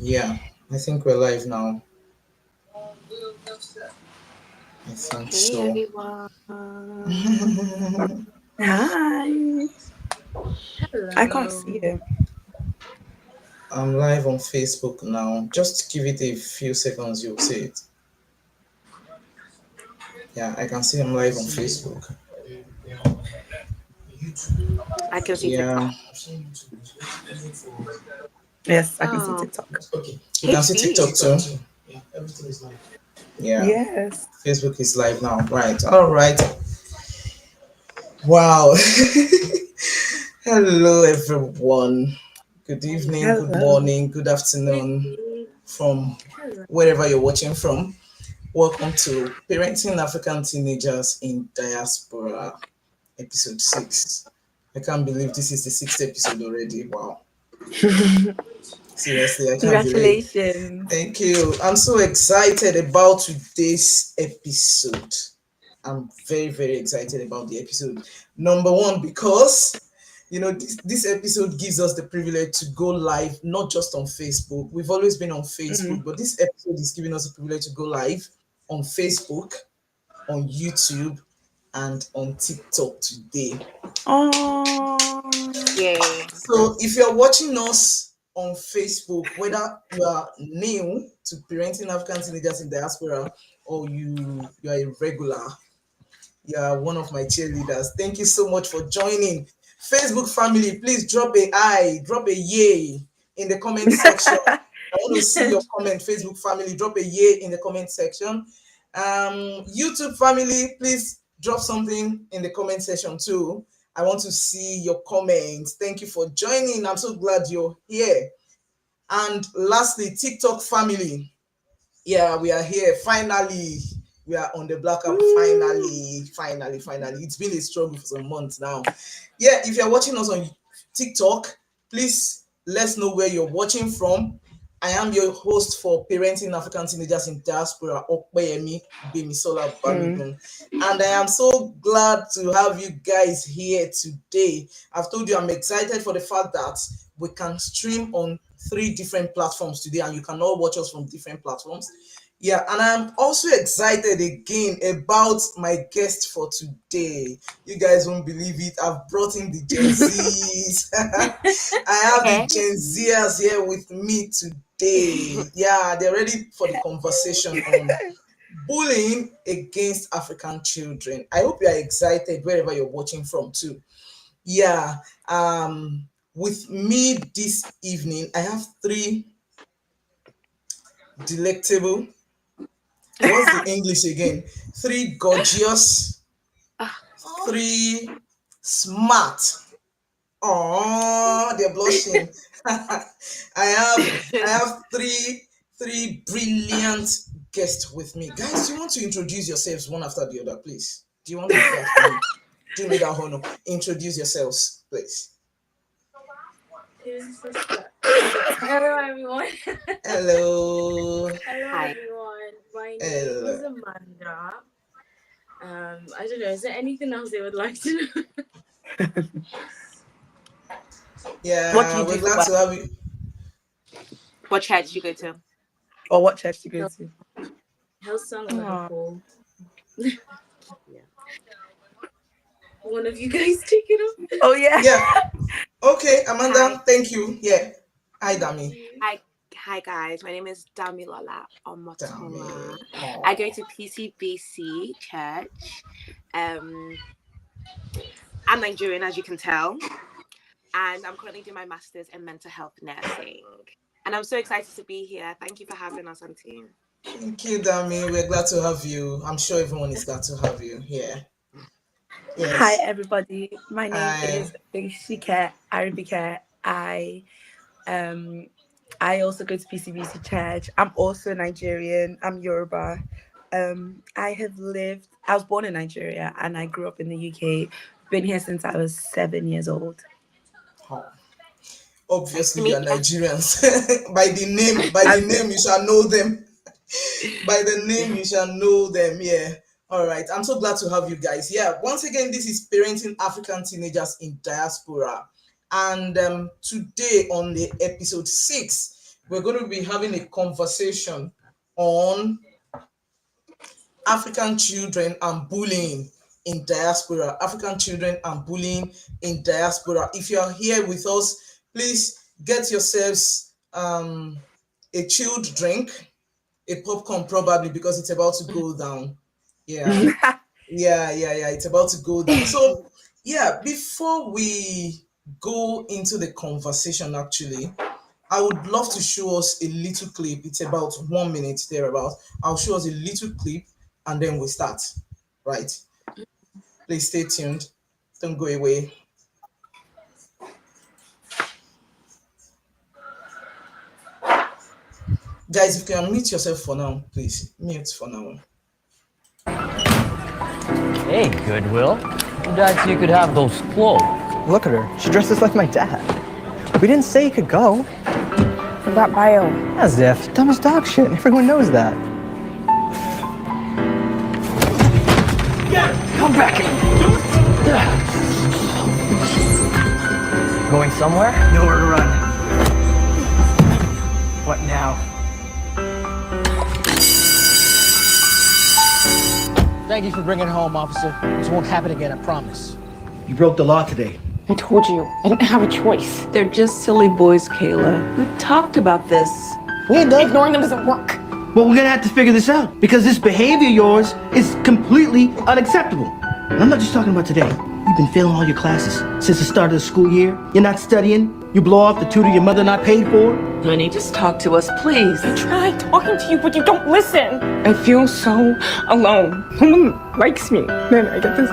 Yeah, I think we're live now. I think Hey so. everyone. Hi. I can't Hello. see it. I'm live on Facebook now. Just give it a few seconds, you'll see it. Yeah, I can see I'm live on Facebook. I can see Yeah, TikTok. Yes, I can see Oh, TikTok. you can see HD. TikTok too. Yeah, Yes. Facebook is live now. Right, all right. Wow. Hello, everyone. Good evening, good Hello. morning, good Hey. afternoon from Hello. wherever you're watching from. Welcome to Parenting African Teenagers in Diaspora, episode 6. I can't believe this is the sixth episode already. Wow. Seriously, I can't believe. Congratulations. Thank you. I'm so excited about today's episode. I'm very, very excited about the episode. Number one, because this episode gives us the privilege to go live, not just on Facebook. We've always been on Facebook, Mm. but this episode is giving us the privilege to go live on Facebook, on YouTube, and on TikTok today. Oh. Yay. So if you're watching us on Facebook, whether you are new to parenting African teenagers in diaspora or you are a regular, you are one of my cheerleaders. Thank you so much for joining. Facebook family, please drop a I, drop a yay in the comment section. I want to see your comment. Facebook family, drop a yay in the comment section. YouTube family, please drop something in the comment section too. I want to see your comments. Thank you for joining. I'm so glad you're here. And lastly, TikTok family. Yeah, we are here. Finally, we are on the Black App. Finally. It's been a struggle for some months now. Yeah, if you're watching us on TikTok, please let us know where you're watching from. I am your host for Parenting African Teenagers in Diaspora, Okpeyemi Bemisola Mm. Balogun. And I am so glad to have you guys here today. I've told you I'm excited for the fact that we can stream on 3 different platforms today, and you can all watch us from different platforms. Yeah, and I'm also excited again about my guest for today. You guys won't believe it. I've brought in the Gen Zs. I have the Hey. Gen Zers here with me today. Yeah, they're ready for the conversation on bullying against African children. I hope you are excited wherever you're watching from too. Yeah, with me this evening, I have 3 delectable, what's the English again? 3 gorgeous, Oh, 3 smart. Oh, they're blushing. I have three brilliant guests with me. Guys, do you want to introduce yourselves one after the other, please? Do you want to do that for me? Do me that honor. Introduce yourselves, please. Hello everyone. Hello. Hello Hi. everyone. My name Hello. is Amanda. I don't know, is there anything else they would like to know? What do Yeah, you we're do for glad work? to have you. What church do you go to? Or what church do you go Hill, to? Hillsong Oh. Liverpool. Yeah. One of you guys take it up. Oh yeah. Yeah. Okay, Hi. Amanda, thank you. Yeah. Hi, Thank Dami. you. Hi guys. My name is Damilola Dami. Omotola. I go Oh. to PCBC Church. Um, I'm Nigerian, as you can tell, and I'm currently doing my master's in mental health nursing. And I'm so excited to be here. Thank you for having us on team. Thank you, Dami. We're glad to have you. I'm sure everyone is glad to have you here. Hi Yes. everybody. My name is Hi. Bishike Arabike. Um I also go to PCBC Church. I'm also Nigerian. I'm Yoruba. I was born in Nigeria and I grew up in the UK. Been here since I was 7 years old. Oh. Nice to Obviously, you are meet Nigerians. By the name, you shall know them. By the you. name, you shall know them. Yeah. All right. I'm so glad to have you guys. Yeah. Once again, this is Parenting African Teenagers in Diaspora. And today on the episode 6, we're going to be having a conversation on African children and bullying in diaspora. African children and bullying in diaspora. If you are here with us, please get yourselves a chilled drink, a popcorn probably, because it's about to go down. Yeah, yeah. It's about to go down. So, yeah, before we go into the conversation, actually, I would love to show us a little clip. It's about 1 minute thereabout. I'll show us a little clip and then we start. Right? Please stay tuned. Don't go away. Guys, if you can mute yourself for now, please. Mute for now. Hey, Goodwill. Your dad said you could have those clothes. Look at her. She dresses like my dad. We didn't say you could go. What about bio? As if. Dumb as dog shit. Everyone knows that. Come back here. Going somewhere? Nowhere to run. What now? Thank you for bringing it home, officer. This won't happen again, I promise. You broke the law today. I told you, I didn't have a choice. They're just silly boys, Kayla. We've talked about this. We ain't done. Ignoring them doesn't work. Well, we're gonna have to figure this out because this behavior of yours is completely unacceptable. And I'm not just talking about today. You've been failing all your classes since the start of the school year. You're not studying. You blow off the tutor your mother not paid for. Honey, just talk to us, please. I try talking to you, but you don't listen. I feel so alone. No one likes me. Then I get this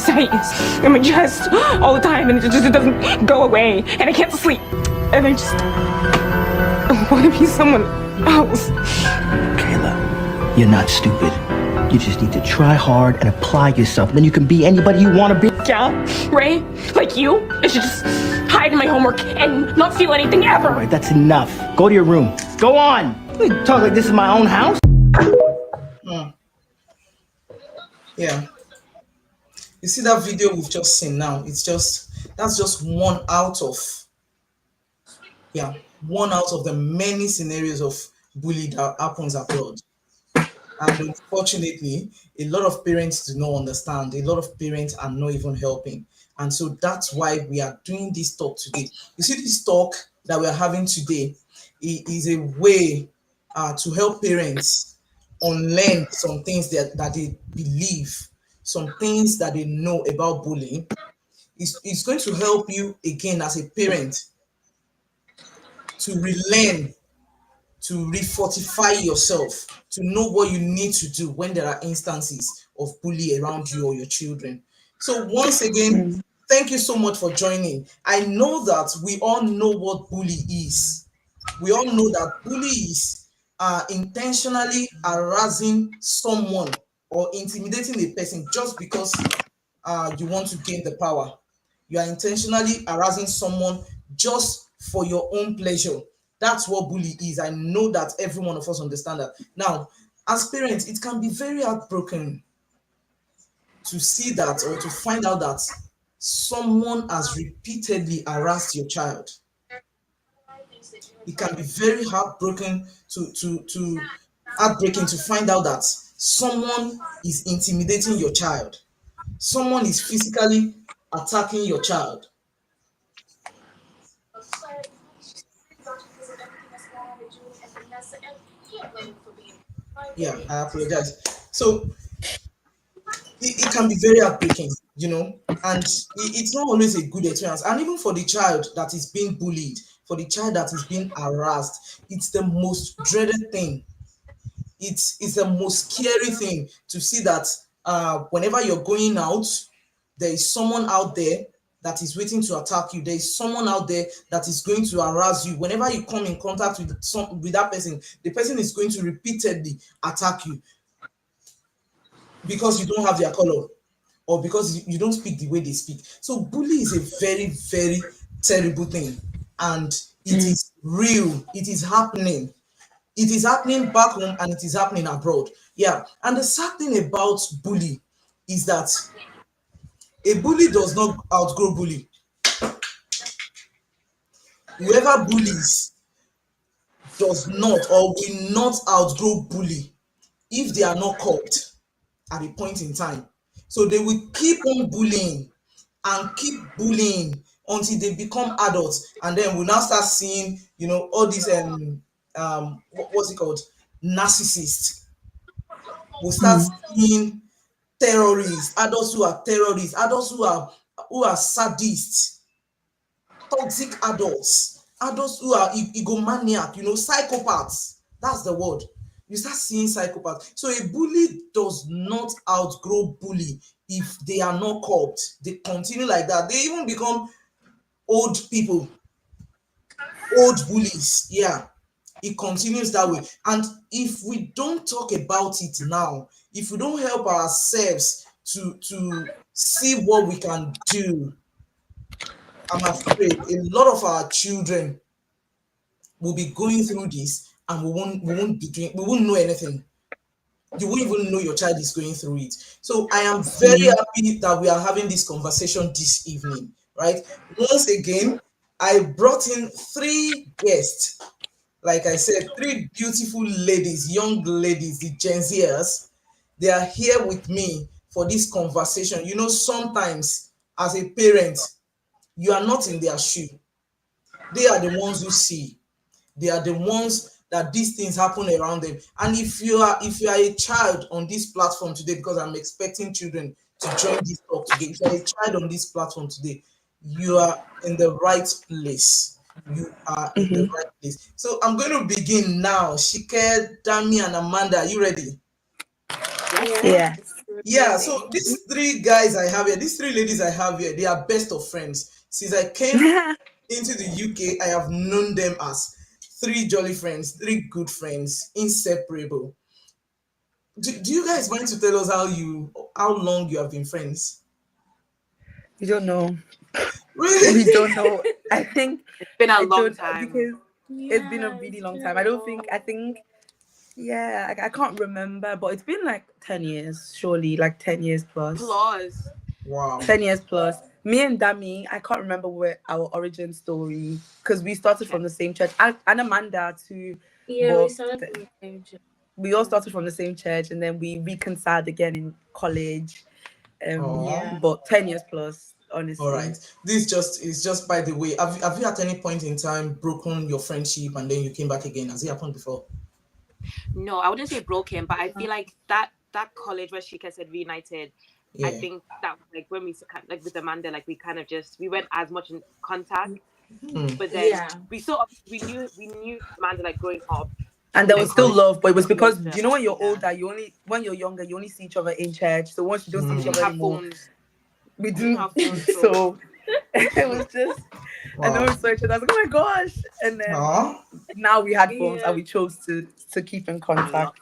tightness in my chest all the time, and it doesn't go away, and I can't sleep. And I want to be someone else. Kayla, you're not stupid. You just need to try hard and apply yourself. Then you can be anybody you want to be. Yeah, Ray, like you, I should just hide in my homework and not feel anything ever. All right, that's enough. Go to your room. Go on. You talk like this is my own house. Yeah. You see that video we've just seen now? That's just one out of the many scenarios of bullying that happens abroad. And unfortunately, a lot of parents do not understand. A lot of parents are not even helping. And so that's why we are doing this talk today. You see, this talk that we are having today is a way to help parents unlearn some things that they believe, some things that they know about bullying. It's going to help you again as a parent to relearn, to refortify yourself, to know what you need to do when there are instances of bullying around you or your children. So once again, thank you so much for joining. I know that we all know what bully is. We all know that bully is intentionally harassing someone or intimidating a person just because you want to gain the power. You are intentionally harassing someone just for your own pleasure. That's what bully is. I know that every one of us understand that. Now, as parents, it can be very heartbroken to see that or to find out that someone has repeatedly harassed your child. It can be very heartbreaking to find out that someone is intimidating your child. Someone is physically attacking your child. Yeah, I apologize. So it can be very heartbreaking, and it's not always a good experience. And even for the child that is being bullied, for the child that is being harassed, it's the most dreaded thing. It's the most scary thing to see that whenever you're going out, there is someone out there that is waiting to attack you. There is someone out there that is going to harass you. Whenever you come in contact with that person, the person is going to repeatedly attack you because you don't have their color or because you don't speak the way they speak. So bullying is a very, very terrible thing, and it is real. It is happening. It is happening back home and it is happening abroad. Yeah. And the sad thing about bully is that a bully does not outgrow bully. Whoever bullies does not or will not outgrow bully if they are not caught at a point in time. So they will keep on bullying and keep bullying until they become adults, and then we'll now start seeing, all these what's it called, narcissists. We'll start seeing terrorists, adults who are terrorists, adults who are sadists, toxic adults, adults who are egomaniac, psychopaths. That's the word. You start seeing psychopaths. So a bully does not outgrow bully if they are not caught. They continue like that. They even become old people, old bullies. Yeah, it continues that way. And if we don't talk about it now, if we don't help ourselves to see what we can do, I'm afraid a lot of our children will be going through this, and we won't know anything. You won't even know your child is going through it. So I am very happy that we are having this conversation this evening, right? Once again, I brought in three guests. Like I said, three beautiful ladies, young ladies, the Gen Zers. They are here with me for this conversation. Sometimes as a parent, you are not in their shoe. They are the ones who see. They are the ones that these things happen around them. And if you are a child on this platform today, because I'm expecting children to join this talk today, if you're a child on this platform today, you are in the right place. You are in the right place. So I'm going to begin now. Shike, Dami, and Amanda, are you ready? Yeah. Yeah, so these three guys I have here, these three ladies I have here, they are best of friends. Since I came into the UK, I have known them as three jolly friends, three good friends, inseparable. Do you guys mind to tell us how long you have been friends? We don't know. Really? We don't know. I think It's been a I long don't time. because it's been a really long time. I think yeah, I can't remember, but it's been like 10 years, surely, like 10 years plus. Plus. Wow. 10 years plus. Me and Dami, I can't remember where our origin story, because we started from the same church. And Amanda too. Yeah, we started from the same church. We all started from the same church, and then we reconciled again in college. Oh. But 10 years plus, All honestly. right. This is just by the way. Have you at any point in time broken your friendship and then you came back again? Has it happened before? No, I wouldn't say broken, but I feel like that college where Shika said reunited. Yeah. I think that like when we like with Amanda, like we kind of we weren't as much in contact, but then we knew Amanda like growing up, And there was still love, but it was because closer. when you're older, when you're younger, you only see each other in church. So once you don't see each other have anymore, phones. we didn't have phones, so it was just and then we saw each other. I was like, oh my gosh. And then now we had phones and we chose to keep in contact.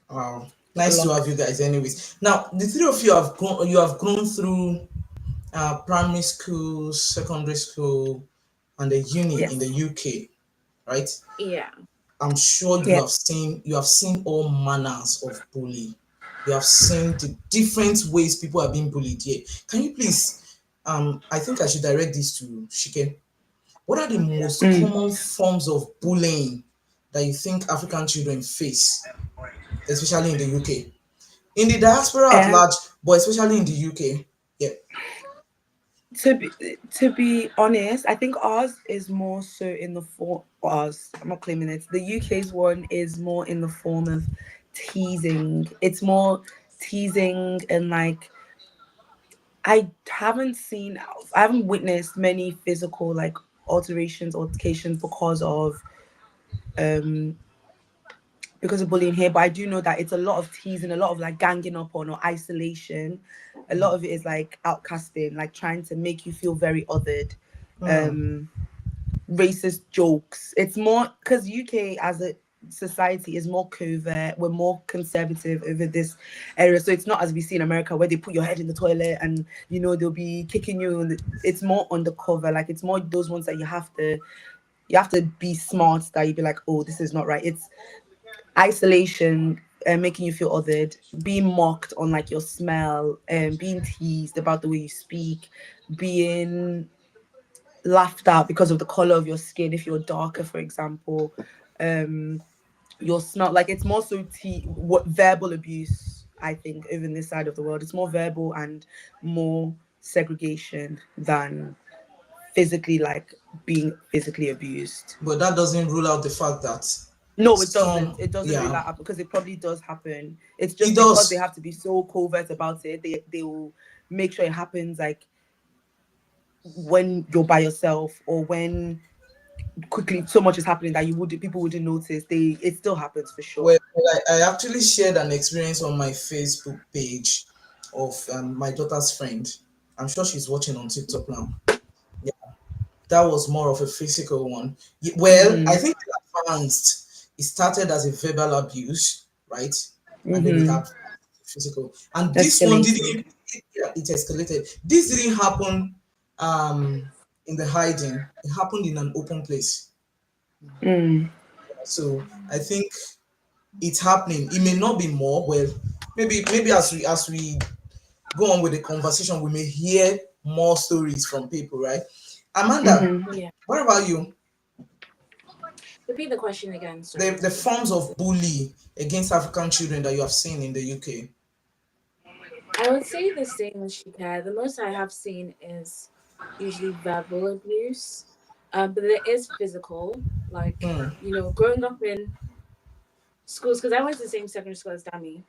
Wow. Nice to have you guys anyways. Now the three of you have grown through primary school, secondary school, and the uni in the UK, right? Yeah. I'm sure you have seen all manners of bully. You have seen the different ways people are being bullied here. Can you please I think I should direct this to Shike. What are the most common forms of bullying that you think African children face, especially in the UK? In the diaspora at large, but especially in the UK. Yeah. To be honest, I think ours is more so in the form. Ours, I'm not claiming it. The UK's one is more in the form of teasing. It's more teasing and like I haven't witnessed many physical like altercations because of bullying here, but I do know that it's a lot of teasing, a lot of like ganging up on or isolation. A lot of it is like outcasting, like trying to make you feel very othered. Racist jokes. It's more because UK as a society is more covert. We're more conservative over this area, so it's not as we see in America where they put your head in the toilet and they'll be kicking you. It's more undercover. Like it's more those ones that you have to be smart. That you'd be like, oh, this is not right. It's isolation, making you feel othered, being mocked on like your smell, being teased about the way you speak, being laughed at because of the color of your skin. If you're darker, for example, you're not like, it's more so what verbal abuse. I think over in this side of the world, it's more verbal and more segregation than physically, like being physically abused. But that doesn't rule out the fact that No, it doesn't. some, It doesn't really yeah, happen because it probably does happen. It's it just because they does. have to be so covert about it. They will make sure it happens like when you're by yourself, or when quickly so much is happening that people wouldn't notice. It still happens for sure. Well, I actually shared an experience on my Facebook page of my daughter's friend. I'm sure she's watching on TikTok now. Yeah, that was more of a physical one. Well, I Mhm. think it advanced. It started as a verbal abuse, right? And then it Mhm. had physical. And this one Escalated. didn't. It escalated. This didn't happen in the hiding. It happened in an open place. Mm. So I think it's happening. It may not be more. Well, maybe as we go on with the conversation, we may hear more stories from people, right? Amanda, Mhm. Yeah. what about you? Repeat the question again. The Sorry. forms of bully against African children that you have seen in the UK. I would say the same as Shika. The most I have seen is usually verbal abuse, but there is physical. Like, Hmm. growing up in schools, because I went to the same secondary school as Dami.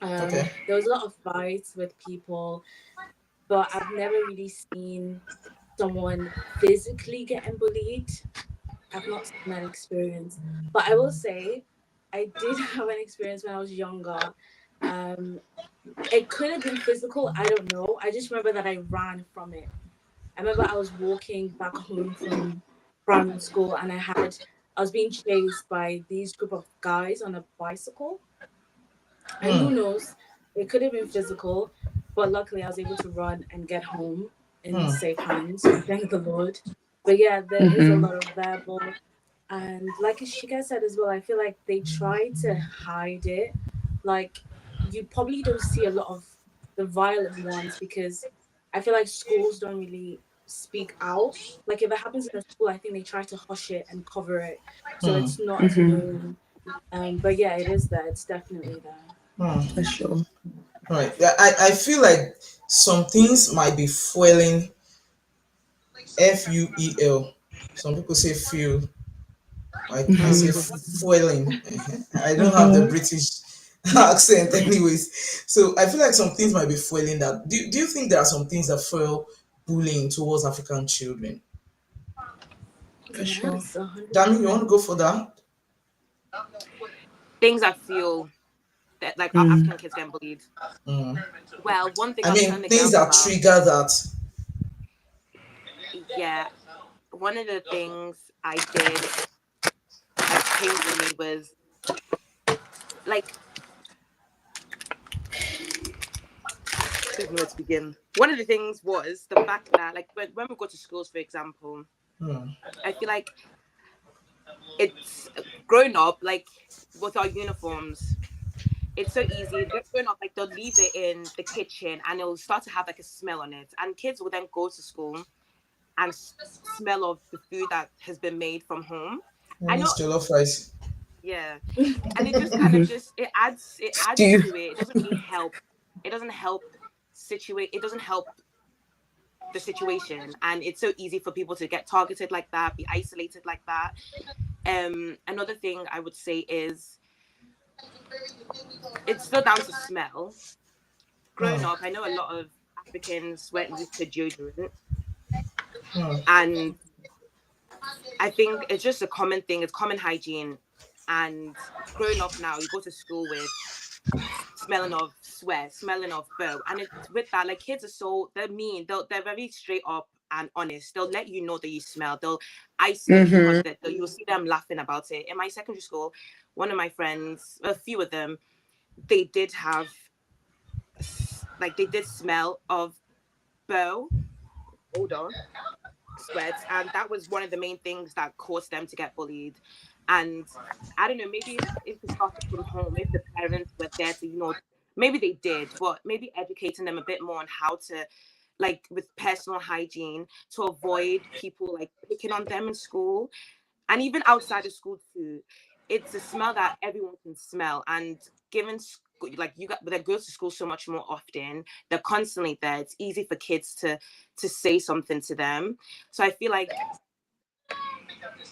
Okay. There was a lot of fights with people, but I've never really seen someone physically getting bullied. I've not seen that experience. But I will say, I did have an experience when I was younger. Um, it could have been physical. I don't know. I just remember that I ran from it. I remember I was walking back home from primary school, and I was being chased by these group of guys on a bicycle. And Hmm. who knows, it could have been physical, but luckily I was able to run and get home in Hmm. safe hands. Thank the Lord. But yeah, there is a Mhm. lot of verbal, and like Shika said as well, I feel like they try to hide it. Like, you probably don't see a lot of the violent ones because I feel like schools don't really speak out. Like, if it happens in a school, I think they try to hush it and cover it so Hmm. it's not Mhm. known. But yeah, it is there. It's definitely there. Hmm. For sure. Right. Yeah, I feel like some things might be fueling, fuel. Some people say fuel. I say Mhm. fueling. I don't have the Mhm. British accent, anyways. So I feel like some things might be fueling that. Do you think there are some things that fuel bullying towards African children? For sure. Yes, 100%. Dami, you want to go for that? Things I feel that like our Mm. African kids getting bullied. Mm. Well, one thing I I was mean, telling the things girls that about, trigger that. yeah, one of the things I did that painful me was like, I don't know where to begin. One of the things was the fact that like when we go to schools, for example, Hmm. I feel like it's growing up like with our uniforms. It's so easy. They're growing up like they'll leave it in the kitchen and it'll start to have like a smell on it, and kids will then go to school and smell of the food that has been made from home. Who I know, needs jollof rice? yeah, and it just kind of just it adds Stew. to it. It doesn't really help. It doesn't help situate. It doesn't help the situation, and it's so easy for people to get targeted like that, be isolated like that. Another thing I would say is it's still down to smell. Growing Hmm. up, I know a lot of Africans weren't used to deodorant, Hmm. and I think it's just a common thing. It's common hygiene, and growing up now, you go to school with smelling of sweat, smelling of burr, and it's with that, like kids are they're mean. They're very straight up and honest. They'll let you know that you smell. They'll isolate you because Mhm. you'll see them laughing about it. In my secondary school, one of my friends, a few of them, they did have like they did smell of burr odor, sweat, and that was one of the main things that caused them to get bullied. And I don't know, maybe if it started from home, if the parents were there to maybe they did, but maybe educating them a bit more on how to like with personal hygiene, to avoid people like picking on them in school and even outside of school too. It's a smell that everyone can smell, and given like you got, they go to school so much more often, they're constantly there. It's easy for kids to say something to them. So I feel like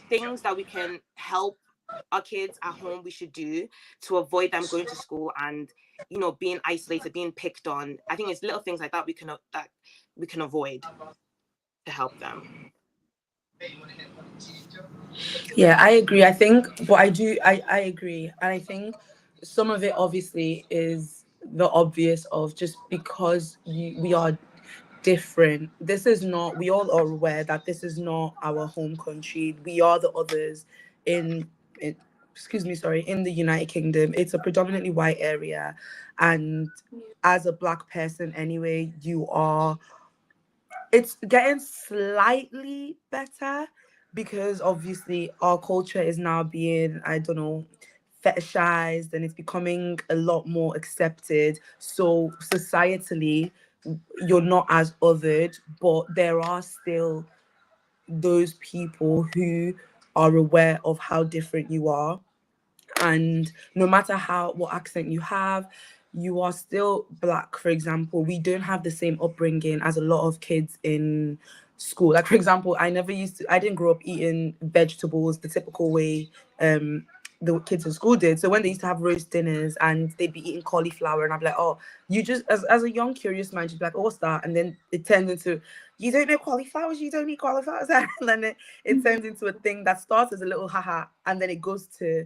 things that we can help our kids at home we should do to avoid them going to school and being isolated, being picked on. I think it's little things like that we can avoid to help them. Yeah, I agree. I think, but I agree. And I think some of it obviously is the obvious of just because we are different. This is not, we all are aware that this is not our home country. We are the others in excuse me, sorry, in the United Kingdom. It's a predominantly white area. And as a black person anyway, it's getting slightly better because obviously our culture is now being, I don't know, fetishized, and it's becoming a lot more accepted. So societally, you're not as othered, but there are still those people who are aware of how different you are, and no matter what accent you have, you are still black. For example, we don't have the same upbringing as a lot of kids in school. Like, for example, I didn't grow up eating vegetables the typical way the kids in school did. So when they used to have roast dinners and they'd be eating cauliflower, and I'd be like, oh, you just, as a young curious mind, you'd be like, oh, what's that? And then it turns into, you don't know cauliflowers, you don't eat cauliflowers. And then it turns into a thing that starts as a little haha, and then it goes to,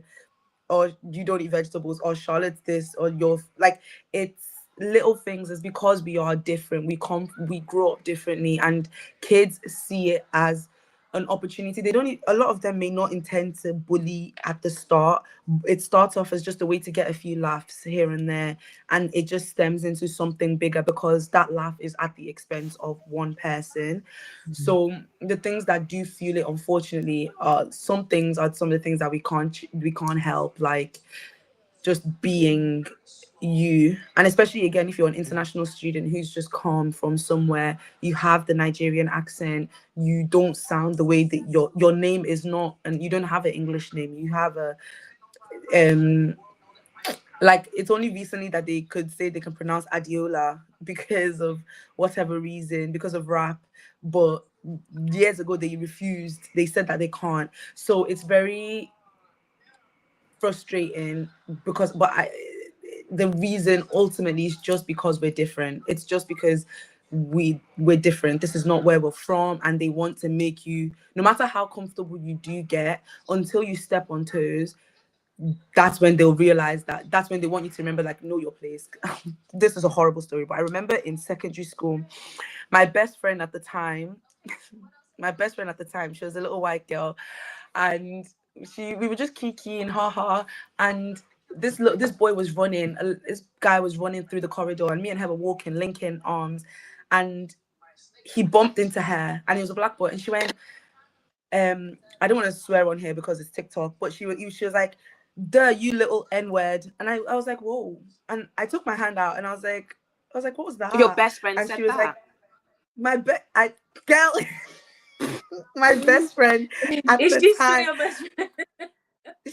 or you don't eat vegetables, or Charlotte's this, or you're like, it's little things. It's because we are different. We grow up differently, and kids see it as an opportunity. They don't a lot of them may not intend to bully at the start. It starts off as just a way to get a few laughs here and there, and it just stems into something bigger because that laugh is at the expense of one person. So the things that do fuel it, unfortunately, are some of the things that we can't help, like just being you. And especially again, if you're an international student who's just come from somewhere, you have the Nigerian accent, you don't sound the way that your name is not, and you don't have an English name, you have a like, it's only recently that they could say they can pronounce Adiola because of whatever reason, because of rap. But years ago they refused. They said that they can't. So it's very frustrating because, the reason ultimately is just because we're different. It's just because we're different. This is not where we're from, and they want to make you, no matter how comfortable you do get, until you step on toes, that's when they'll realize that's when they want you to remember, like, know your place. This is a horrible story, but I remember in secondary school, my best friend at the time, she was a little white girl, and we were just kikiing, haha, and this boy was running, this guy was running through the corridor, and me and her were walking, linking arms, and he bumped into her, and he was a black boy, and she went, I don't want to swear on here because it's TikTok, but she was like, duh, you little N-word. And I was like, whoa. And I took my hand out and I was like, what was Your that? best friend And said she was like, that. girl, my best friend at Is the she still time, your best friend?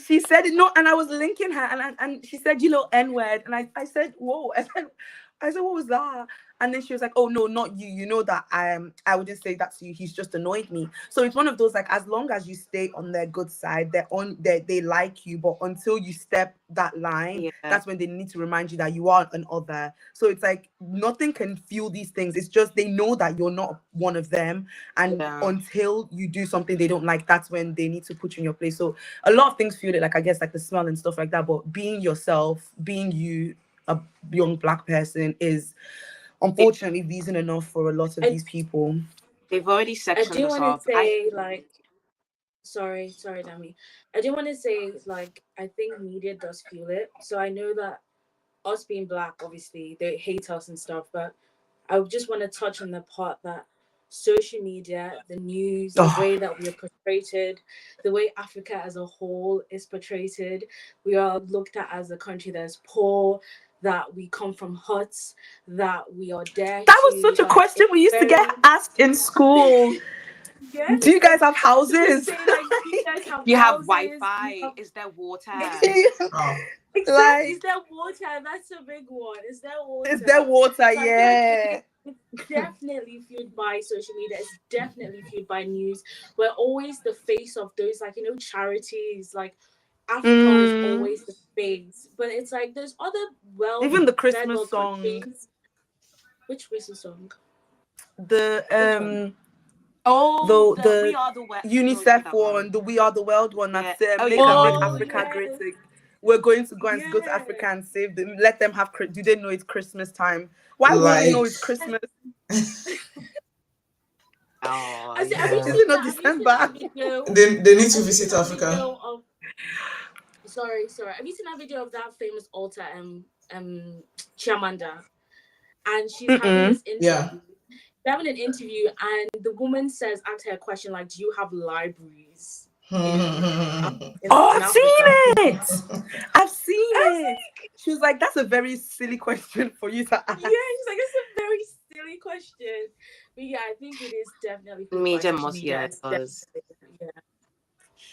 she said it, no, and I was linking her, and she said, you little N-word. And I said, whoa. I said, what was that? And then she was like, oh no, not you. You know that I wouldn't say that to you. He's just annoyed me. So it's one of those, like, as long as you stay on their good side, they like you. But until you step that line, Yeah. that's when they need to remind you that you are an other. So it's like nothing can fuel these things. It's just they know that you're not one of them. And Yeah. until you do something they don't like, that's when they need to put you in your place. So a lot of things fuel it, like, I guess, like the smell and stuff like that. But being yourself, being you, a young black person, is unfortunately reason enough for a lot of I, these people. They've already I sectioned do us want to off. say, like, sorry, Dami. I do want to say, like, I think media does fuel it. So I know that us being black, obviously, they hate us and stuff, but I just want to touch on the part that social media, the news, the Oh, way that we are portrayed, the way Africa as a whole is portrayed, we are looked at as a country that is poor, that we come from huts, that we are dirty. That was such a like, question we used to get asked in school. Yes. Do you guys have They houses? say, like, do you guys have You have houses? Wi-Fi? Is there water? Oh, Exactly. Like, Is there water? That's a big one. Is there water? is there water? So I feel like Yeah. it's definitely fueled by social media. It's definitely fueled by news. We're always the face of those, like, charities. Like, Africa is always the face. But it's like there's other Even the third Christmas world song. countries. Which Christmas song? The Oh, the We Are the World. UNICEF one, the We Are the World one. Yeah. That's Oh, make yeah. Africa yes. great. Again. We're going to go Yes. to Africa and save them. Let them have. Do they know it's Christmas time? Why won't like they know it's Christmas? Oh, I said, yeah. have you Is seen it not that? Have you seen that December? video? they need to Have you visit seen that Africa. video of? Sorry. Have you seen that video of that famous altar, Chiamanda, and she's having this interview. Yeah. They're having an interview, and the woman says, ask her a question like, "Do you have libraries?" I've seen it. I've seen it. She was like, "That's a very silly question for you to ask." Yeah, she's like, "It's a very silly question." But yeah, I think it is definitely Media by social must, media. yeah, It's it does.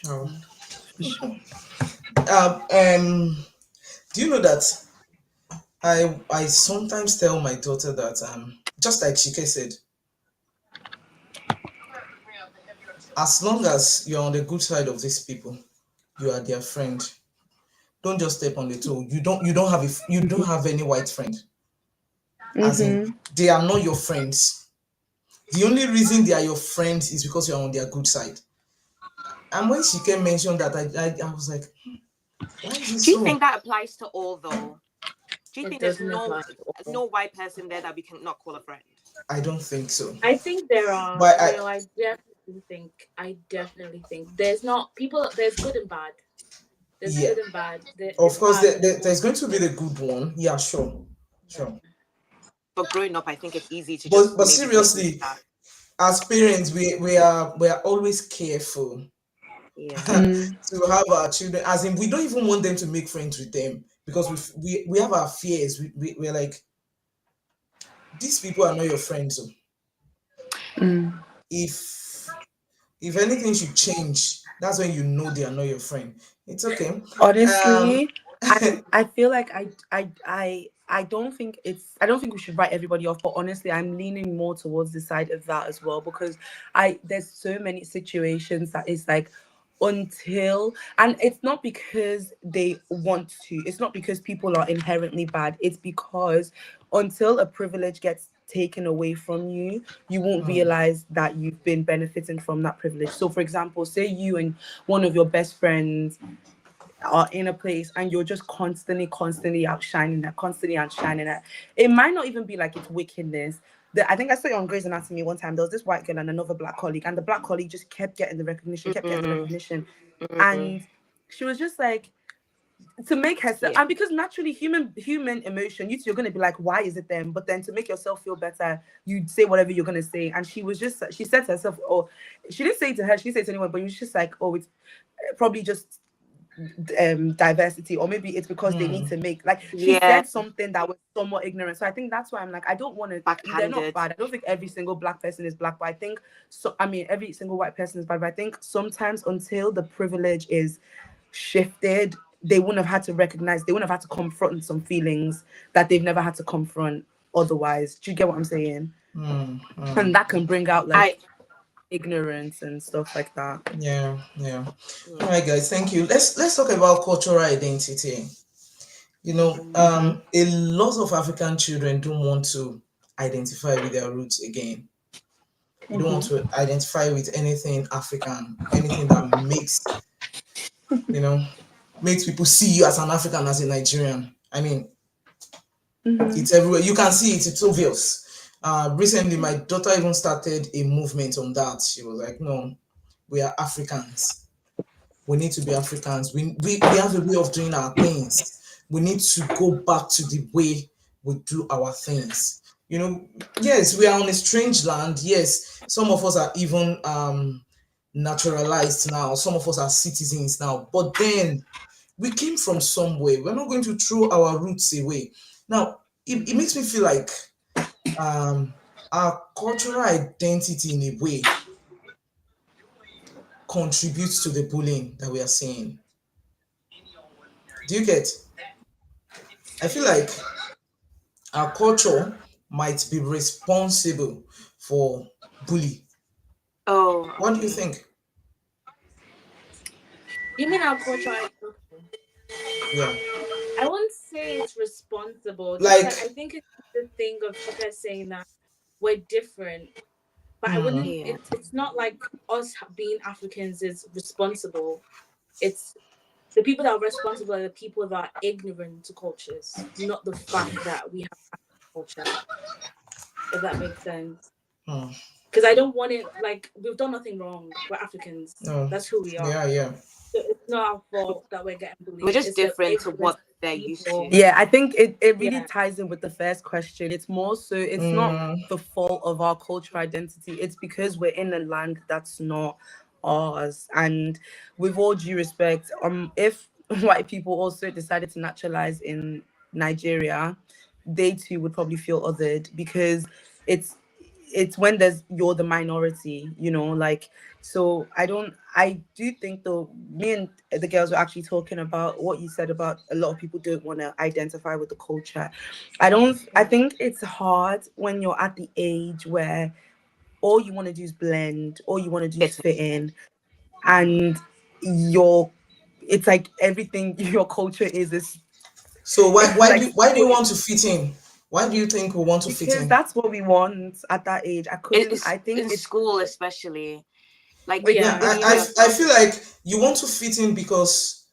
Oh. Do you know that I sometimes tell my daughter that just like Shike said, as long as you're on the good side of these people, you are their friend. Don't just step on the toe. You don't have any white friend. As in, they are not your friends. The only reason they are your friends is because you're on their good side. And when Shike mentioned that, I was like, why is it Do you so? think that applies to all though? Do you It think there's doesn't apply to all. no white person there that we can not call a friend? I don't think so. I think there are. But I definitely think there's not people. There's good and bad. There's Yeah. good and bad. Of course, there's going to be the good one. Yeah, sure. But growing up, I think it's easy to But just. maybe seriously, as parents, we are always careful Yeah. to have our children. As in, we don't even want them to make friends with them because we have our fears. We're like, these people are not your friends. So if anything should change, that's when you know they are not your friend. It's okay. Honestly, I feel like I don't think we should write everybody off, but honestly, I'm leaning more towards the side of that as well because there's so many situations that is like until, and it's not because they want to, it's not because people are inherently bad, it's because until a privilege gets taken away from you, you won't realize that you've been benefiting from that privilege. So for example, say you and one of your best friends are in a place and you're just constantly outshining that. It might not even be like it's wickedness. I think I saw it on Grey's Anatomy one time. There was this white girl and another black colleague, and the black colleague just kept getting the recognition, and she was just like, to make herself, and because naturally human emotion, you're going to be like, why is it them? But then to make yourself feel better, you say whatever you're going to say. And she said to herself, or she didn't say it to her, she didn't say it to anyone, but it was just like, oh, it's probably just diversity, or maybe it's because they need to make, like, she said something that was somewhat ignorant. So I think that's why I'm like, I don't want to, they're not bad. I don't think every single black person is black, but I think every single white person is bad, but I think sometimes until the privilege is shifted, they wouldn't have had to confront some feelings that they've never had to confront otherwise. Do you get what I'm saying? And that can bring out like ignorance and stuff like that. Yeah. All right, guys, thank you. Let's talk about cultural identity. A lot of African children don't want to identify with their roots again. You don't want to identify with anything African, anything that makes people see you as an African, as a Nigerian. I mean, it's everywhere. You can see it. It's obvious. Recently, my daughter even started a movement on that. She was like, no, we are Africans. We need to be Africans. We have a way of doing our things. We need to go back to the way we do our things. Yes, we are on a strange land. Yes, some of us are even naturalized now. Some of us are citizens now. But then we came from somewhere. We're not going to throw our roots away. Now, it makes me feel like our cultural identity in a way contributes to the bullying that we are seeing. Do you get? I feel like our culture might be responsible for bully. Oh, What do you okay. think? You mean our culture? Yeah. I won't say it's responsible. Just Like, like I think it's the thing of Chica saying that we're different, but I mm, wouldn't. Yeah. It's not like us being Africans is responsible. It's the people that are responsible are the people that are ignorant to cultures, not the fact that we have culture. If that makes sense. mm, Because I don't want it like we've done nothing wrong. We're Africans. no. That's who we are. Yeah, yeah. So it's not our fault that we're getting We're bullied. just It's the different to ignorant what they're used people. to. Yeah, I think it really Yeah. ties in with the first question. It's more so it's not Mm, the fault of our cultural identity. It's because we're in a land that's not ours. And with all due respect, if white people also decided to naturalize in Nigeria, they too would probably feel othered because it's it's when there's you're the minority, like. So I do think though, me and the girls were actually talking about what you said about a lot of people don't want to identify with the culture. I think it's hard when you're at the age where all you want to do is blend, all you want to do is Fit fit in, and your it's like everything your culture is so it's like why do you so want to fit in? Why do you think we want to fit because in? that's what we want at that age. It's I think in it's school, especially. Like with Yeah, Yeah. even with if you're I feel like you want to fit in because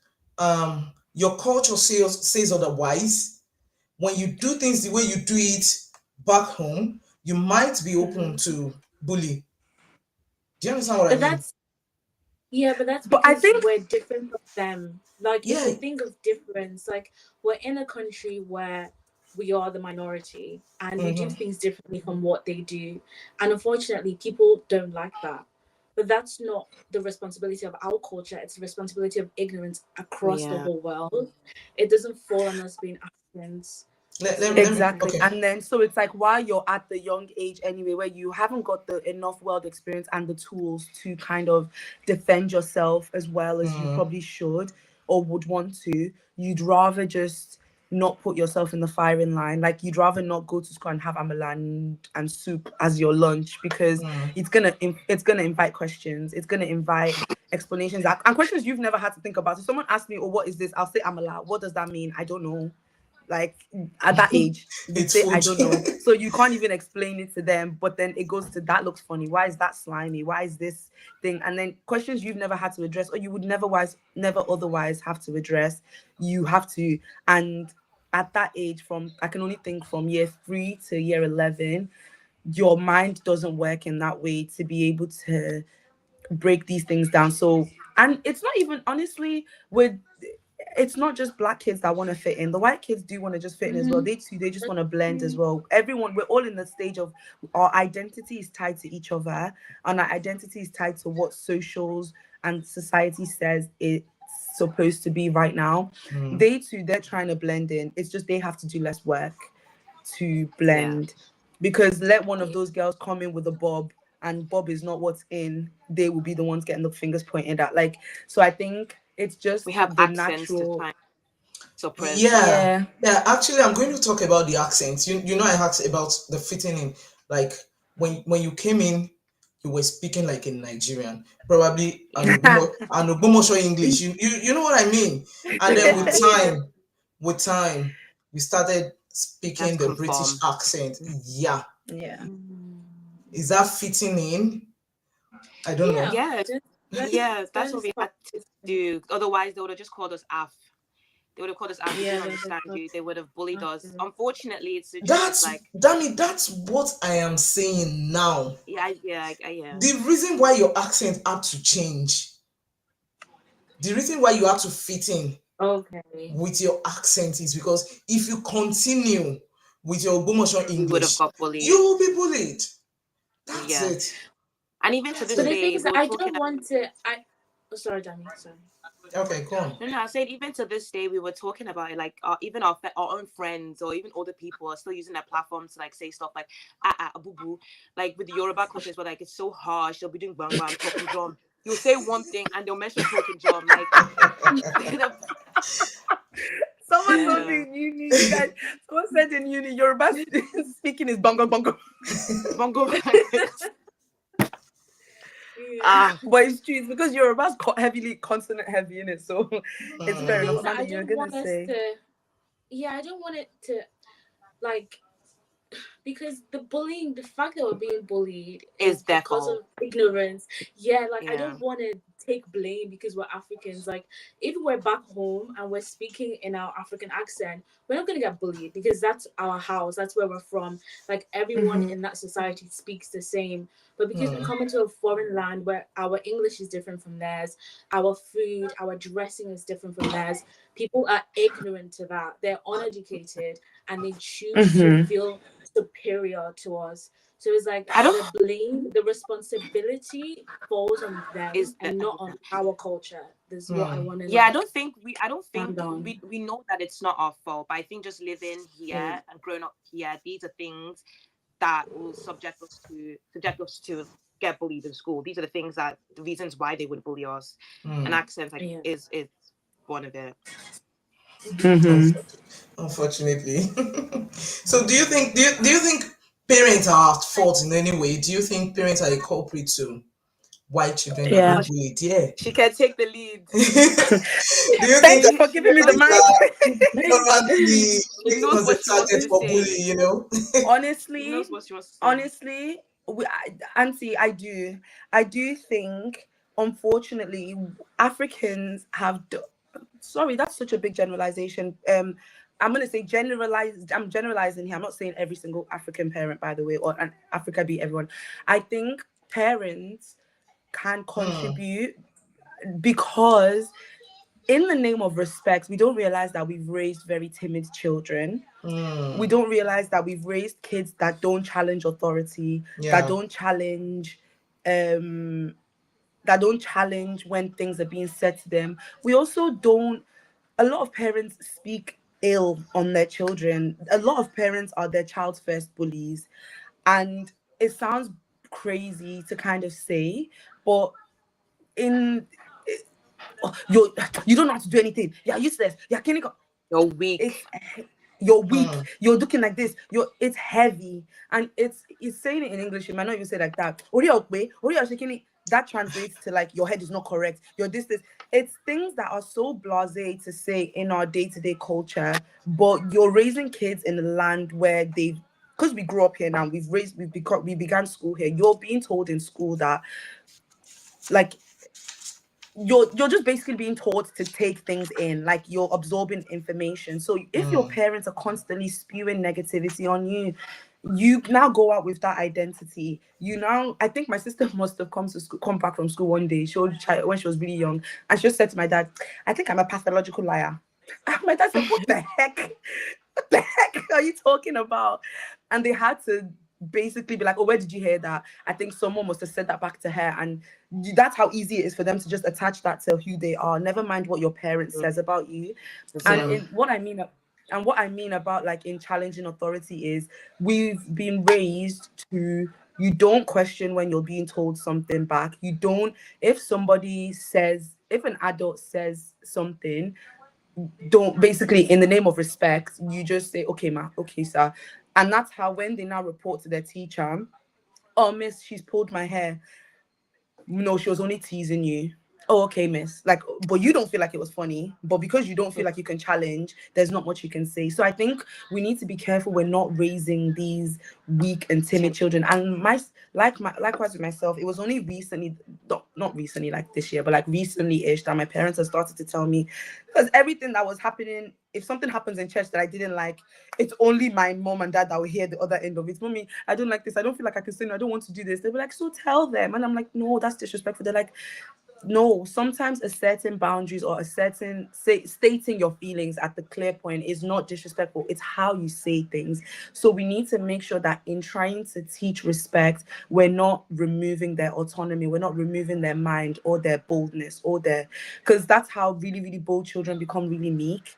your culture says otherwise. When you do things the way you do it back home, you might be open Mhm. to bully. Do you understand what I But mean? that's but I because think we're different from them. Like it's Yeah. a thing of difference. Like we're in a country where we are the minority and we do Mm-hmm. things differently from what they do. And unfortunately people don't like that. But that's not the responsibility of our culture, it's the responsibility of ignorance across the yeah. whole world. It doesn't fall on us being Africans. Let me. So exactly. Okay. And then so it's like while you're at the young age anyway, where you haven't got the enough world experience and the tools to kind of defend yourself as well as you Mm, probably should or would want to, you'd rather just not put yourself in the firing line. Like you'd rather not go to school and have amala and soup as your lunch because mm, it's gonna invite questions. It's gonna invite explanations and questions you've never had to think about. If someone asks me, "Oh, what is this?" I'll say amala. What does that mean? I don't know. Like at that age you'd it's say I food. don't know, so you can't even explain it to them, but then it goes to that looks funny, why is that slimy, why is this thing, and then questions you've never had to address or you would never otherwise have to address, you have to. And at that age, from I can only think from year 3 to year 11, your mind doesn't work in that way to be able to break these things down. So, and it's not even honestly with it's not just black kids that want to fit in. The white kids do want to just fit in as well. Mhm. They too, they just want to blend as well. Everyone, we're all in the stage of our identity is tied to each other, and our identity is tied to what socials and society says it's supposed to be right now. Mm, They too, they're trying to blend in. It's just they have to do less work to Yeah. blend. Because let one of those girls come in with a bob and bob is not what's in, they will be the ones getting the fingers pointed at. Like, so I think it's We just have the accents to natural. try and suppress. yeah. Yeah. Yeah. Actually, I'm going to talk about the accents. You know, I asked about the fitting in. Like when you came in, you were speaking like a Nigerian, probably an Ogbomoso English. You know what I mean? And then Yeah, yeah. with time, we started Let's speaking the British conform. accent. Yeah. Yeah. Is that fitting in? I don't know. Yeah. Yeah, That's yeah, that's what that's we fine. had to do. Otherwise, they would have just called us AF. They would have called us AF. We Yeah, didn't that's understand you. They would have bullied us. fine. Unfortunately, it's just That's like, Danny, that's what I am saying now. yeah. The reason why your accent had to change, the reason why you have to fit in Okay. with your accent is because if you continue with your Ogbomoso We would have English, got you bullied. will be bullied. That's Yeah. it. And even to That's this But the it. thing day, is we that were I talking don't want to. I Oh, sorry, Dami. Sorry. Okay, cool. No, I said even to this day we were talking about it. Like even our own friends or even older people are still using their platform to like say stuff like boo boo. Like with the Yoruba cultures, where like it's so harsh. They'll be doing bang bang, talking drum. You'll say one thing and they'll mention talking drum. Like Someone told me yeah. in uni, you guys. Someone said in uni, Yoruba speaking is bongo bongo. Bongo. Yeah. But it's true. It's because Yoruba's heavily consonant heavy in it, so it's The fair thing enough. is that Amanda, I you're don't gonna want us say. to. Yeah, I don't want it to, like, because the bullying, the fact that we're being bullied Is is their because fault. of ignorance. Yeah, like I Yeah. don't want to take blame because we're Africans. Like if we're back home and we're speaking in our African accent, we're not gonna get bullied because that's our house. That's where we're from. Like everyone Mm-hmm. in that society speaks the same. But because we Mm. come into a foreign land where our English is different from theirs, our food, our dressing is different from theirs, people are ignorant to that. They're uneducated and they choose to Mm-hmm. feel superior to us. So it's like I don't the blame, the responsibility falls on them is that and not on our culture. This is what I Mm. want to yeah, like I don't stand think on. we know that it's not our fault, but I think just living Yeah. here and growing up here, these are things that will subject us to get bullied in school. These are the reasons why they would bully us. And Mm. accents like Yeah. is one of it. Mm-hmm. Unfortunately. So do you think parents are at fault in any way? Do you think parents are a culprit to why children are Yeah. being bullied? Yeah. She can take the lead. Do you think Thank that you for giving me the parents are mic. normally She taken knows as a what she wants target to for say. bullying, you know? She honestly, knows what she wants to say. honestly, Auntie, I do think, unfortunately, Africans have. Sorry, that's such a big generalization. I'm gonna say generalized. I'm generalizing here. I'm not saying every single African parent, by the way, or an Africa be everyone. I think parents can Mm. contribute because in the name of respect, we don't realize that we've raised very timid children. We Mm. don't realize that we've raised kids that don't challenge authority, that Yeah. don't challenge um that don't challenge when things are being said to them. We also don't, a lot of parents speak ill on their children. A lot of parents are their child's first bullies. And it sounds crazy to kind of say, but in you don't know how to do anything. You're useless. You're clinical. You're weak. It's you're weak. Mm. You're looking like this. It's heavy, and it's saying it in English. You might not even say like that. Or you're shaking it. That translates to like your head is not correct. You're this. It's things that are so blasé to say in our day-to-day culture, but you're raising kids in a land where they've, because we grew up here now, we began school here. You're being told in school that like you're just basically being taught to take things in, like you're absorbing information. So if your Mm. parents are constantly spewing negativity on you, you now go out with that identity. You now, I think my sister must have come back from school one day. When she was really young, and she just said to my dad, "I think I'm a pathological liar." And my dad said, "What the heck? What the heck are you talking about?" And they had to basically be like, "Oh, where did you hear that?" I think someone must have said that back to her, and that's how easy it is for them to just attach that to who they are. Never mind what your parents says about you. And Yeah. in what I mean, and what I mean about like in challenging authority is we've been raised to, you don't question when you're being told something back. You don't, if an adult says something, don't, basically in the name of respect, you just say, "Okay, ma, okay, sir." And that's how when they now report to their teacher, "Oh, miss, she's pulled my hair." "No, she was only teasing you." "Oh, okay, miss." Like, but you don't feel like it was funny. But because you don't feel like you can challenge, there's not much you can say. So I think we need to be careful we're not raising these weak and timid children. And likewise with myself, it was only recently, not recently like this year, but like recently-ish, that my parents have started to tell me, because everything that was happening, if something happens in church that I didn't like, it's only my mom and dad that will hear the other end of it. "Mommy, I don't like this. I don't feel like I can sing. I don't want to do this." They'll be like, "So tell them." And I'm like, "No, that's disrespectful." They're like, no, sometimes a certain boundaries or a certain stating your feelings at the clear point is not disrespectful. It's how you say things. So we need to make sure that in trying to teach respect, we're not removing their autonomy, we're not removing their mind or their boldness or their, because that's how really, really bold children become really meek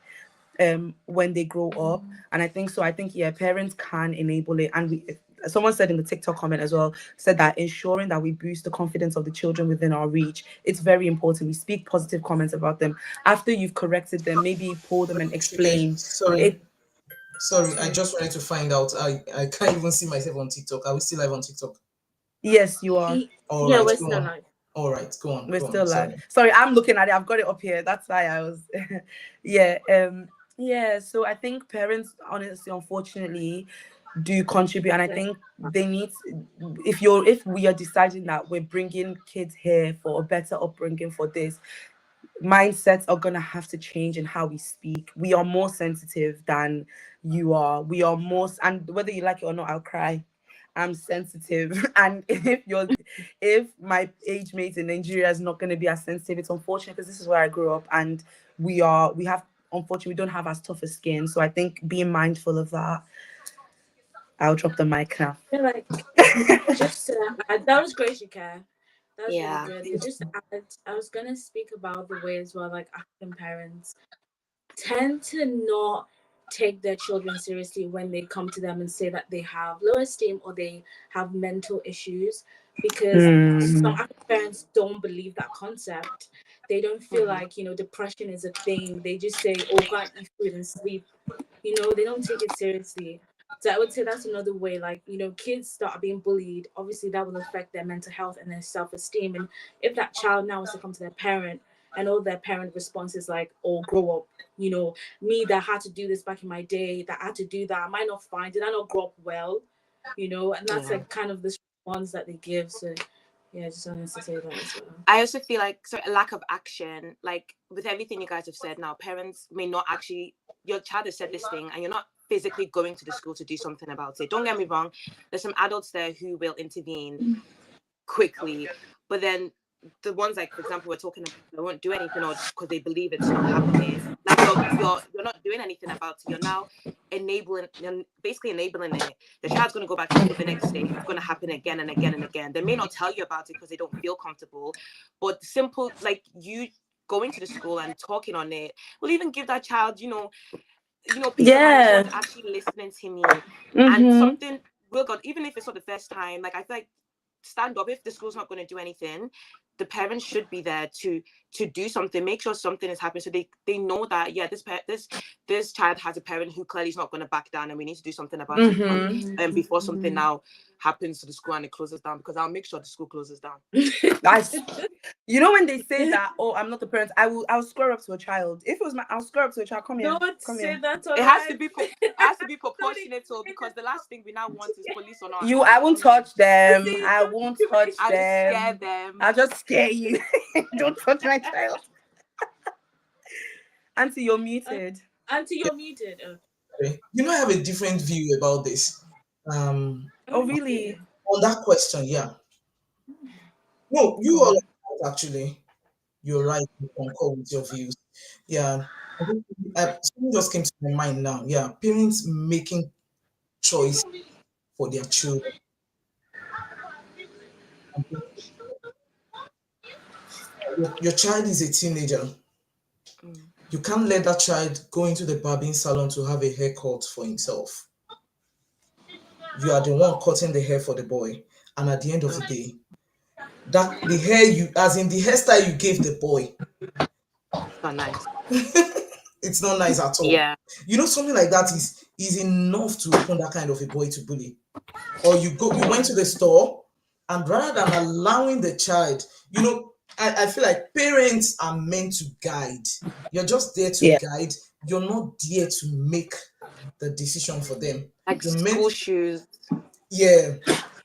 when they grow up. And I think yeah, parents can enable it. And someone said in the TikTok comment as well, said that ensuring that we boost the confidence of the children within our reach, it's very important. We speak positive comments about them. After you've corrected them, maybe pull them and Okay, explain sorry. it. Sorry, I just wanted to find out. I can't even see myself on TikTok. Are we still live on TikTok? Yes, you are. All Yeah, right, we're go still on. live. All right, go on. We're Go still on. live. Sorry. Sorry, I'm looking at it. I've got it up here. That's why I was yeah. Yeah, so I think parents honestly, unfortunately, do contribute, and I think they need, if we are deciding that we're bringing kids here for a better upbringing for this, mindsets are gonna have to change in how we speak. We are more sensitive than you are. We are more, and whether you like it or not, I'll cry. I'm sensitive, and if my age mate in Nigeria is not going to be as sensitive, it's unfortunate because this is where I grew up, and we have, unfortunately, we don't have as tough a skin. So I think being mindful of that. I'll drop the mic now. Yeah, like just to add, that was great, Shika. That was really Yeah. good. But just to add, I was gonna speak about the way as well, like African parents tend to not take their children seriously when they come to them and say that they have low esteem or they have mental issues, because some African parents don't believe that concept. They don't feel like, depression is a thing. They just say, oh, go and eat food and sleep. They don't take it seriously. So I would say that's another way, like, kids start being bullied. Obviously, that will affect their mental health and their self-esteem. And if that child now wants to come to their parent and all their parent response is like, oh, grow up, me that had to do this back in my day, that had to do that, am I not fine? Did I not grow up well? And that's like kind of the response that they give. So yeah, I just wanted to say that as well. I also feel like a lack of action, like with everything you guys have said now, parents may not actually, your child has said this thing and you're not physically going to the school to do something about it. Don't get me wrong, there's some adults there who will intervene quickly, but then the ones, like, for example, we're talking about, they won't do anything or because they believe it's not happening. Like you're not doing anything about it. You're now basically enabling it. The child's going to go back to school the next day. It's going to happen again and again and again. They may not tell you about it because they don't feel comfortable, but simple, like, you going to the school and talking on it will even give that child, peace of mind. Someone's actually listening to me. And something will God, even if it's not the first time, like, I feel like stand up. If the school's not going to do anything, the parents should be there to do something, make sure something is happening, so they know that, yeah, this child has a parent who clearly is not going to back down, and we need to do something about it before something now happens to the school and it closes down, because I'll make sure the school closes down. When they say that, oh, I'm not the parent, I'll square up to a child. If it was I'll square up to a child. Come here. Come here. It has to be proportionate, so because the last thing we now want is police on our hands. I won't touch them. I won't touch I'll them. just scare them. I'll just scare you. Don't touch my child. Auntie, you're muted. Auntie, you're muted. Okay. I have a different view about this. Oh, really? On that question, yeah. No, you are right, actually. You're right. You concur with your views. Yeah. I think, something just came to my mind now. Yeah, parents making choice for their children. Your child is a teenager. You can't let that child go into the barbing salon to have a haircut for himself. You are the one cutting the hair for the boy, and at the end of the day, that the hair the hairstyle you gave the boy, It's not nice. it's not nice at all. Yeah. Something like that is enough to open that kind of a boy to bully. Or you went to the store, and rather than allowing the child, I feel like parents are meant to guide. You're just there to guide. You're not there to make the decision for them. Like school shoes. Yeah.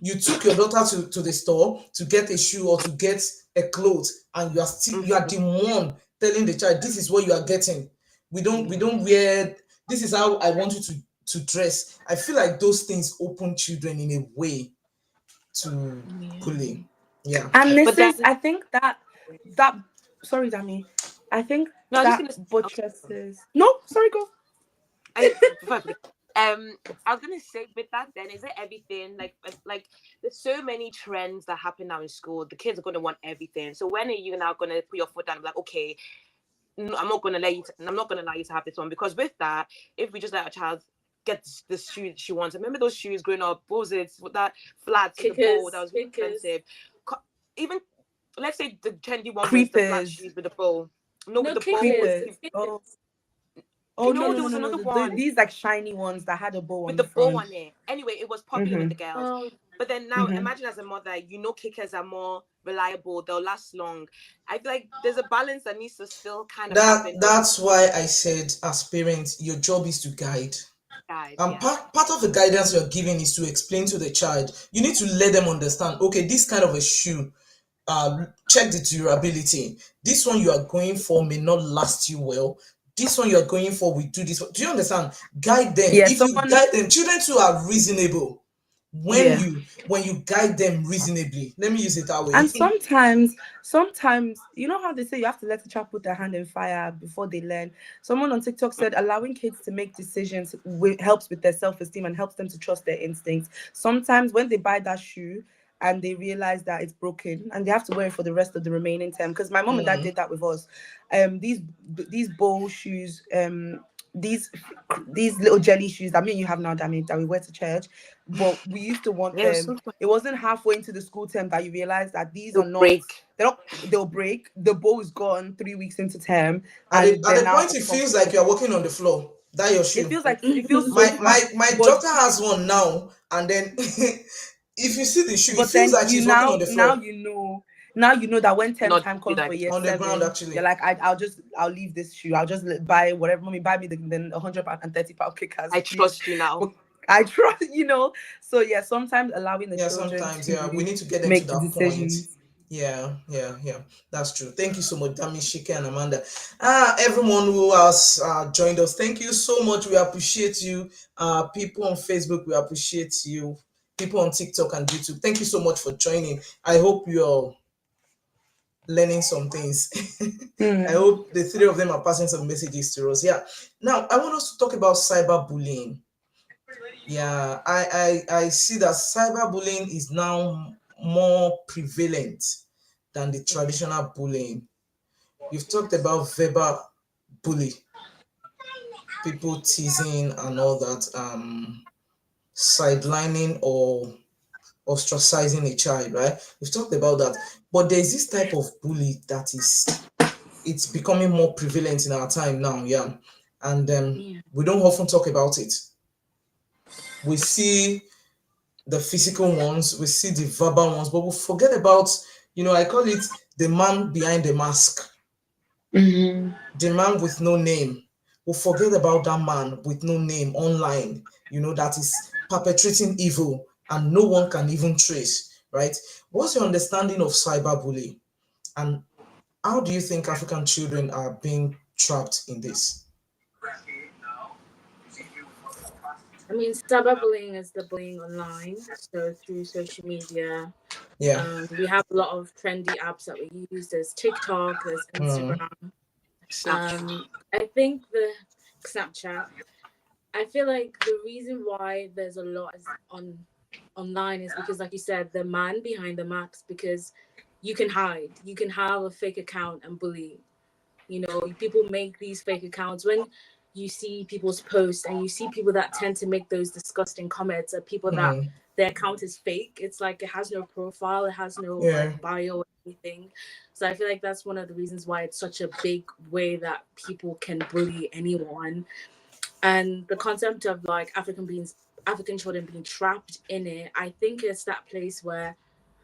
You took your daughter to the store to get a shoe or to get a clothes, and you are the one telling the child, this is what you are getting. We don't wear, this is how I want you to dress. I feel like those things open children in a way to bullying. Yeah. And I think that that. Sorry, Dami. I think No, I was just that gonna. buttresses. No, sorry, go. I before I forget, I was gonna say with that then is it everything like there's so many trends that happen now in school. The kids are gonna want everything. So when are you now gonna put your foot down and be like, okay, no, I'm not gonna allow you to have this one, because with that, if we just let a child get the shoe she wants, remember those shoes growing up, what was it with that flats, the bow that was really expensive. Even let's say the trendy one was the flat Creepers. shoes with the bow. No, with No, the bow was Creepers. kickers. Oh. Kickers. Oh no no, no there no was no no! another one These like shiny ones that had a bow with on the the bow front. on it. Anyway, it was popular with Mhm. the girls. Oh, But then now Mhm. imagine as a mother, kickers are more reliable, they'll last long. I feel like there's a balance that needs to still kind of happen. Don't That's why I said, as parents, your job is to guide. guide, And yeah. part of the guidance you're giving is to explain to the child. You need to let them understand, okay, this kind of a shoe, check the durability. This one you are going for may not last you well. This one you are going for, we do this. Do you understand? Guide them. Yeah, If you someone. guide them, children too are reasonable. When Yeah. you guide them reasonably, let me use it that And way. sometimes, you know how they say you have to let the child put their hand in fire before they learn. Someone on TikTok said allowing kids to make decisions helps with their self-esteem and helps them to trust their instincts. Sometimes when they buy that shoe and they realize that it's broken and they have to wear it for the rest of the remaining term, because my mom and dad did that with us. These bowl shoes, these these little jelly shoes that me and you have now, damn that we wear to church, but we used to want Yeah, them. so fun. It wasn't halfway into the school term that you realize that these are They'll not. break. They'll break. The bow is gone 3 weeks into term, At and at they're the now point it feels like you're uncomfortable. walking on the floor. That your It shoe. feels like it feels so My flat, but daughter has one now, and then if you see the shoe, it but feels then like she's walking on the now floor. you know, now you know that when term Not time do comes that for again. year On the ground, seven, you're actually. like, I'll leave this shoe. I'll just buy whatever. Mommy, buy me the then 130 pound kickers, I please. trust you now. But I trust, So yeah, sometimes allowing the Yeah, children sometimes, yeah, we to need to get them to make the that point. decisions. Yeah, that's true. Thank you so much, Dami, Shike, and Amanda. Everyone who has joined us, thank you so much. We appreciate you. People on Facebook, we appreciate you. People on TikTok and YouTube, thank you so much for joining. I hope you're learning some things. I Hmm. hope the three of them are passing some messages to us. Yeah. Now, I want us to talk about cyberbullying. Yeah, I see that cyberbullying is now more prevalent than the traditional bullying. You've talked about verbal bully, people teasing and all that, sidelining or ostracizing a child, right? We've talked about that. But there's this type of bully that it's becoming more prevalent in our time now, yeah. And Yeah. we don't often talk about it. We see the physical ones, we see the verbal ones, but we forget about, I call it the man behind the mask, Mm-hmm. the man with no name. We forget about that man with no name online, that is perpetrating evil and no one can even trace, right? What's your understanding of cyberbullying? And how do you think African children are being trapped in this? I mean, cyberbullying is the bullying online, so through social media. Yeah. We have a lot of trendy apps that we use. There's TikTok, there's Mm, Instagram. Snapchat. I think the Snapchat. I feel like the reason why there's a lot online is because, like you said, the man behind the mask. Because you can hide, you can have a fake account and bully. People make these fake accounts. When you see people's posts and you see people that tend to make those disgusting comments, are people that mm, their account is fake. It's like it has no profile, it has no yeah. like bio or anything. So I feel like that's one of the reasons why it's such a big way that people can bully anyone. And the concept of like African children being trapped in it, I think it's that place where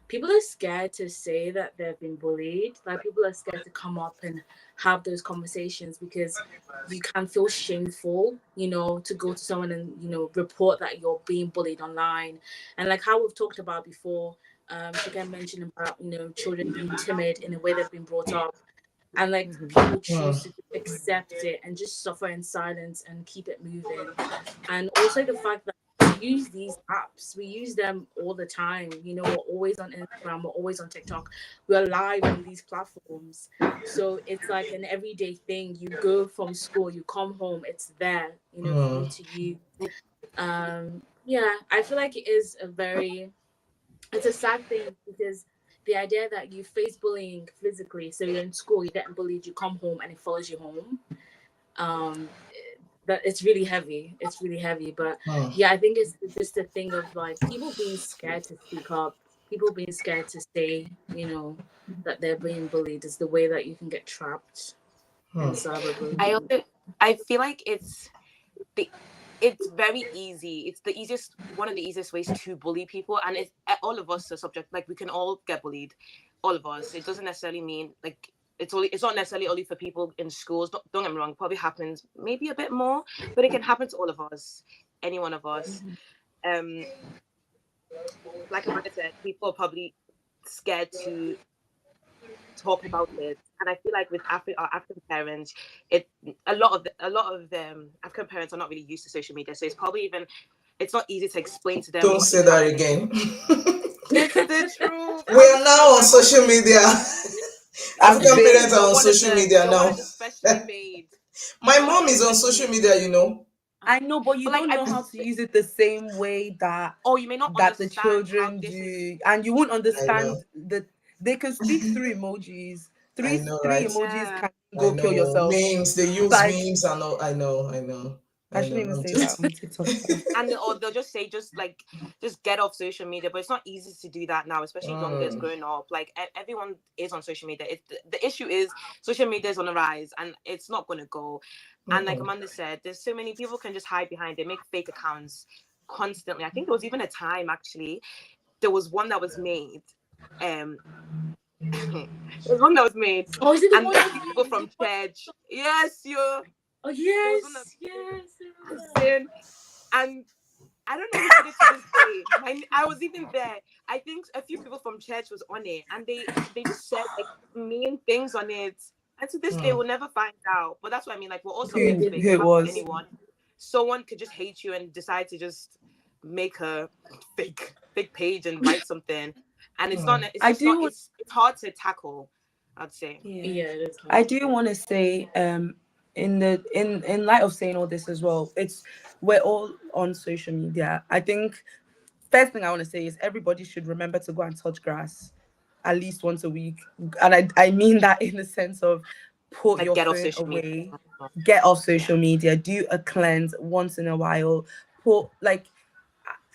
people are scared to say that they've been bullied. Like people are scared to come up and have those conversations because you can feel shameful, to go to someone and, report that you're being bullied online. And like how we've talked about before, Shigen mentioned about, children being timid in the way they've been brought up. And like people choose to accept it and just suffer in silence and keep it moving. And also the fact that use these apps. We use them all the time. You know, we're always on Instagram, we're always on TikTok, we're live on these platforms. So it's like an everyday thing. You go from school, you come home, it's there, you know, for you to use. Yeah, I feel like it is it's a sad thing, because the idea that you face bullying physically, so you're in school, you're getting bullied, you come home and it follows you home. That it's really heavy. It's really heavy. But yeah, I think it's just a thing of like people being scared to speak up, people being scared to say, you know, that they're being bullied is the way that you can get trapped in cyberbullying. I feel like it's very easy. It's the easiest, one of the easiest ways to bully people, and it's all of us are subject. Like we can all get bullied, all of us. It doesn't necessarily mean like it's not necessarily only for people in schools. Don't get me wrong. It probably happens maybe a bit more, but it can happen to all of us, any one of us. Like Amanda said, people are probably scared to talk about it, and I feel like with our African parents, a lot of African parents are not really used to social media, so it's not easy to explain to them. Don't say that again. It's the truth. We are now on social media. African parents are on social media now. Especially made. My mom is on social media, you know. I know, but you don't know how to use it the same way that you may not that the understand children do, and you won't understand that they can speak through emojis. Three emojis can go kill yourself. Memes, they use memes and all. I know. I shouldn't even say that on TikTok. Or they'll just say just get off social media, but it's not easy to do that now, especially youngers growing up. Like everyone is on social media. The issue is social media is on the rise, and it's not going to go. And like Amanda said, there's so many people can just hide behind it, make fake accounts constantly. I think there was even a time actually, there was one that was made. There was one that was made. Oh, is it the and one people from church? Yes, you. Oh yes, and I don't know who did it to this day. I was even there. I think a few people from church was on it, and they just said like mean things on it. And to this day, we'll never find out. But that's what I mean. Like we're all subject to it. It was anyone. Someone could just hate you and decide to just make a fake page and write something, and it's not. It's hard to tackle, I'd say. Yeah, I do want to say, in light of saying all this as well, we're all on social media. I think first thing I want to say is everybody should remember to go and touch grass at least once a week, and I mean that in the sense of put your phone away, get off social media, do a cleanse once in a while.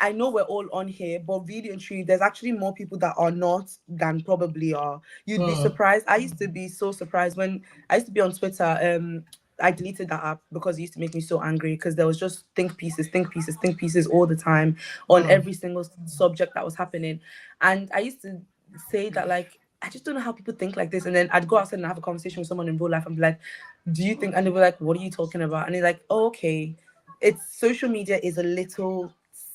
I know we're all on here, but really and truly, there's actually more people that are not than probably are. You'd be surprised. I used to be so surprised when I used to be on Twitter. I deleted that app because it used to make me so angry, because there was just think pieces all the time on every single subject that was happening. And I used to say that, like, I just don't know how people think like this. And then I'd go outside and have a conversation with someone in real life and be like, do you think? And they were like, what are you talking about? And they're like, oh, okay. Social media is a little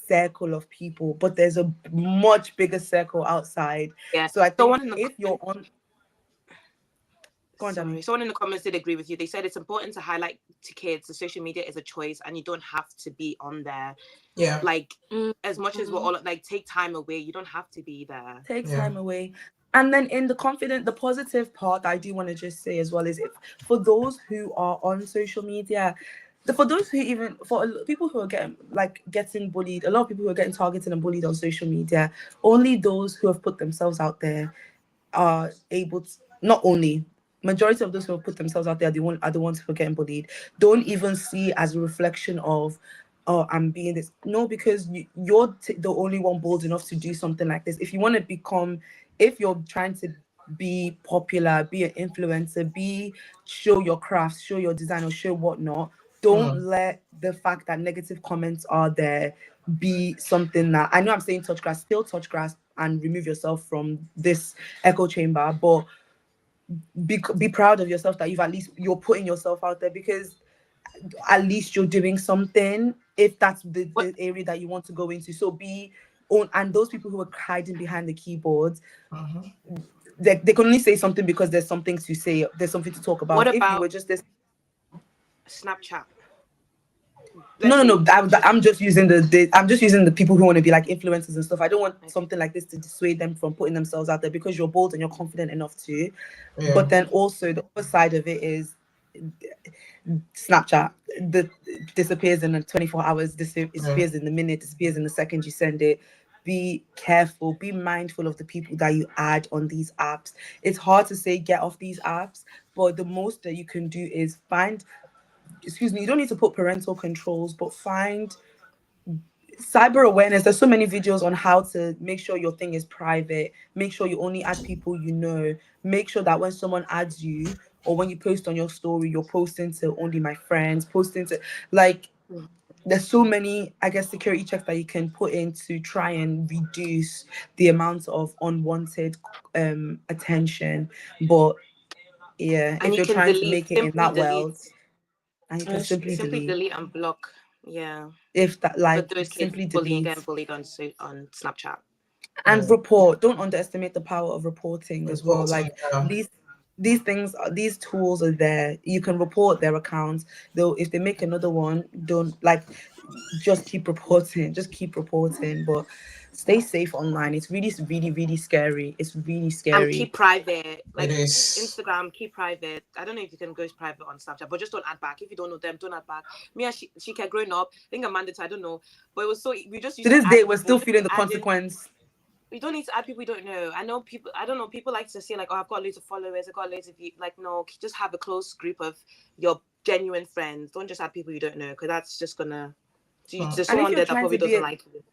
circle of people, but there's a much bigger circle outside. Yeah. So I think if you're on... Someone in the comments did agree with you. They said it's important to highlight to kids that social media is a choice and you don't have to be on there. Yeah. Like as much as we're all like, take time away. You don't have to be there. Take time away. And then in the positive part, I do want to just say as well is for those who are on social media, for people who are getting bullied, a lot of people who are getting targeted and bullied on social media, only those who have put themselves out there are able to, not only, majority of those who have put themselves out there are the ones who are getting bullied. Don't even see as a reflection of, oh, I'm being this. No, because you're the only one bold enough to do something like this. If you're trying to be popular, be an influencer, show your craft, show your design, or show whatnot, don't let the fact that negative comments are there be something that, I know I'm saying touch grass, still touch grass and remove yourself from this echo chamber, but be proud of yourself that you're putting yourself out there, because at least you're doing something, if that's the area that you want to go into. So and those people who are hiding behind the keyboards, they can only say something because there's something to say, there's something to talk about. What if about you were just this Snapchat? No. I'm just using I'm just using the people who want to be like influencers and stuff. I don't want something like this to dissuade them from putting themselves out there because you're bold and you're confident enough to. Yeah. But then also the other side of it is Snapchat disappears in 24 hours, disappears in the minute, disappears in the second you send it. Be careful, be mindful of the people that you add on these apps. It's hard to say get off these apps, but the most that you can do is find, you don't need to put parental controls, but find cyber awareness. There's so many videos on how to make sure your thing is private, make sure you only add people you know, make sure that when someone adds you or when you post on your story, you're posting to only my friends, posting to like there's so many, I guess, security checks that you can put in to try and reduce the amount of unwanted attention. But yeah, And if you you're can trying to delete, make it in simply that delete, world, and you can simply delete. and block. Yeah. If that, For like, those kids simply bullying, delete getting bullied on Snapchat. and report. Don't underestimate the power of reporting as well. Reporting, Like these things, these tools are there. You can report their accounts. Though if they make another one, don't like. Just keep reporting. Just keep reporting. But stay safe online. It's really, really, really scary. It's really And scary. keep private. It Like is. Instagram, keep private. I don't know if you can go private on Snapchat, but just don't add back. If you don't know them, don't add back. Me and she kept growing up. I think Amanda too, I don't know. But it was so we just used To to this add day, we're people. still Just feeling the adding. consequence. We don't need to add people we don't know. I know people. I don't know. People like to say like, "Oh, I've got loads of followers. I've got loads of you." Like, no, just have a close group of your genuine friends. Don't just add people you don't know, because that's just gonna. There's And if someone you're there that trying probably to be doesn't a, like you.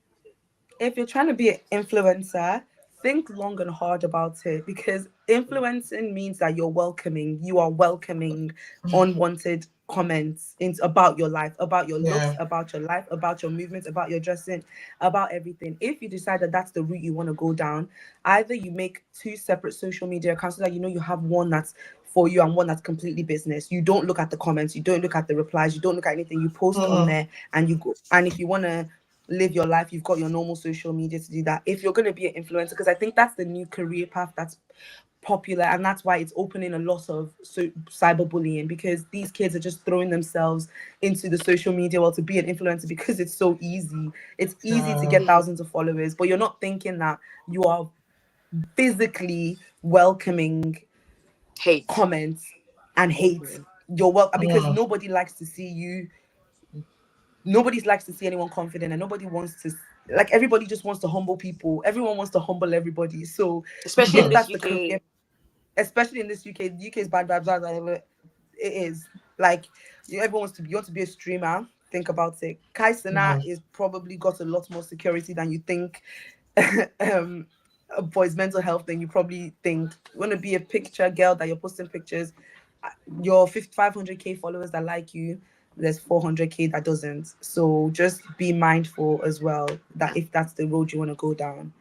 if you're trying to be an influencer, think long and hard about it, because influencing means that you are welcoming unwanted comments about your life, about your looks, Yeah. about your life, about your movements, about your dressing, about everything. If you decide that that's the route you want to go down, either you make two separate social media accounts so that you have one that's for you and one that's completely business. You don't look at the comments, you don't look at the replies, you don't look at anything. You post on there and you go. And if you want to live your life, you've got your normal social media to do that. If you're going to be an influencer, because I think that's the new career path that's popular, and that's why it's opening a lot of cyberbullying, because these kids are just throwing themselves into the social media world to be an influencer because it's so easy. It's easy to get thousands of followers, but you're not thinking that you are physically welcoming Hate. comments and hate. You're welcome because nobody likes to see you. Nobody likes to see anyone confident, and nobody wants to, like, everybody just wants to humble people. Everyone wants to humble everybody. So Especially in if this that's the UK. career, especially in this UK, the UK is bad, bad, bad, bad. It is like everyone wants to be. You want to be a streamer? Think about it. Kai Cenat is probably got a lot more security than you think. For his mental health than you probably think. You want to be a picture girl that you're posting pictures. Your 500k followers that like you, there's 400k that doesn't. So just be mindful as well that if that's the road you want to go down.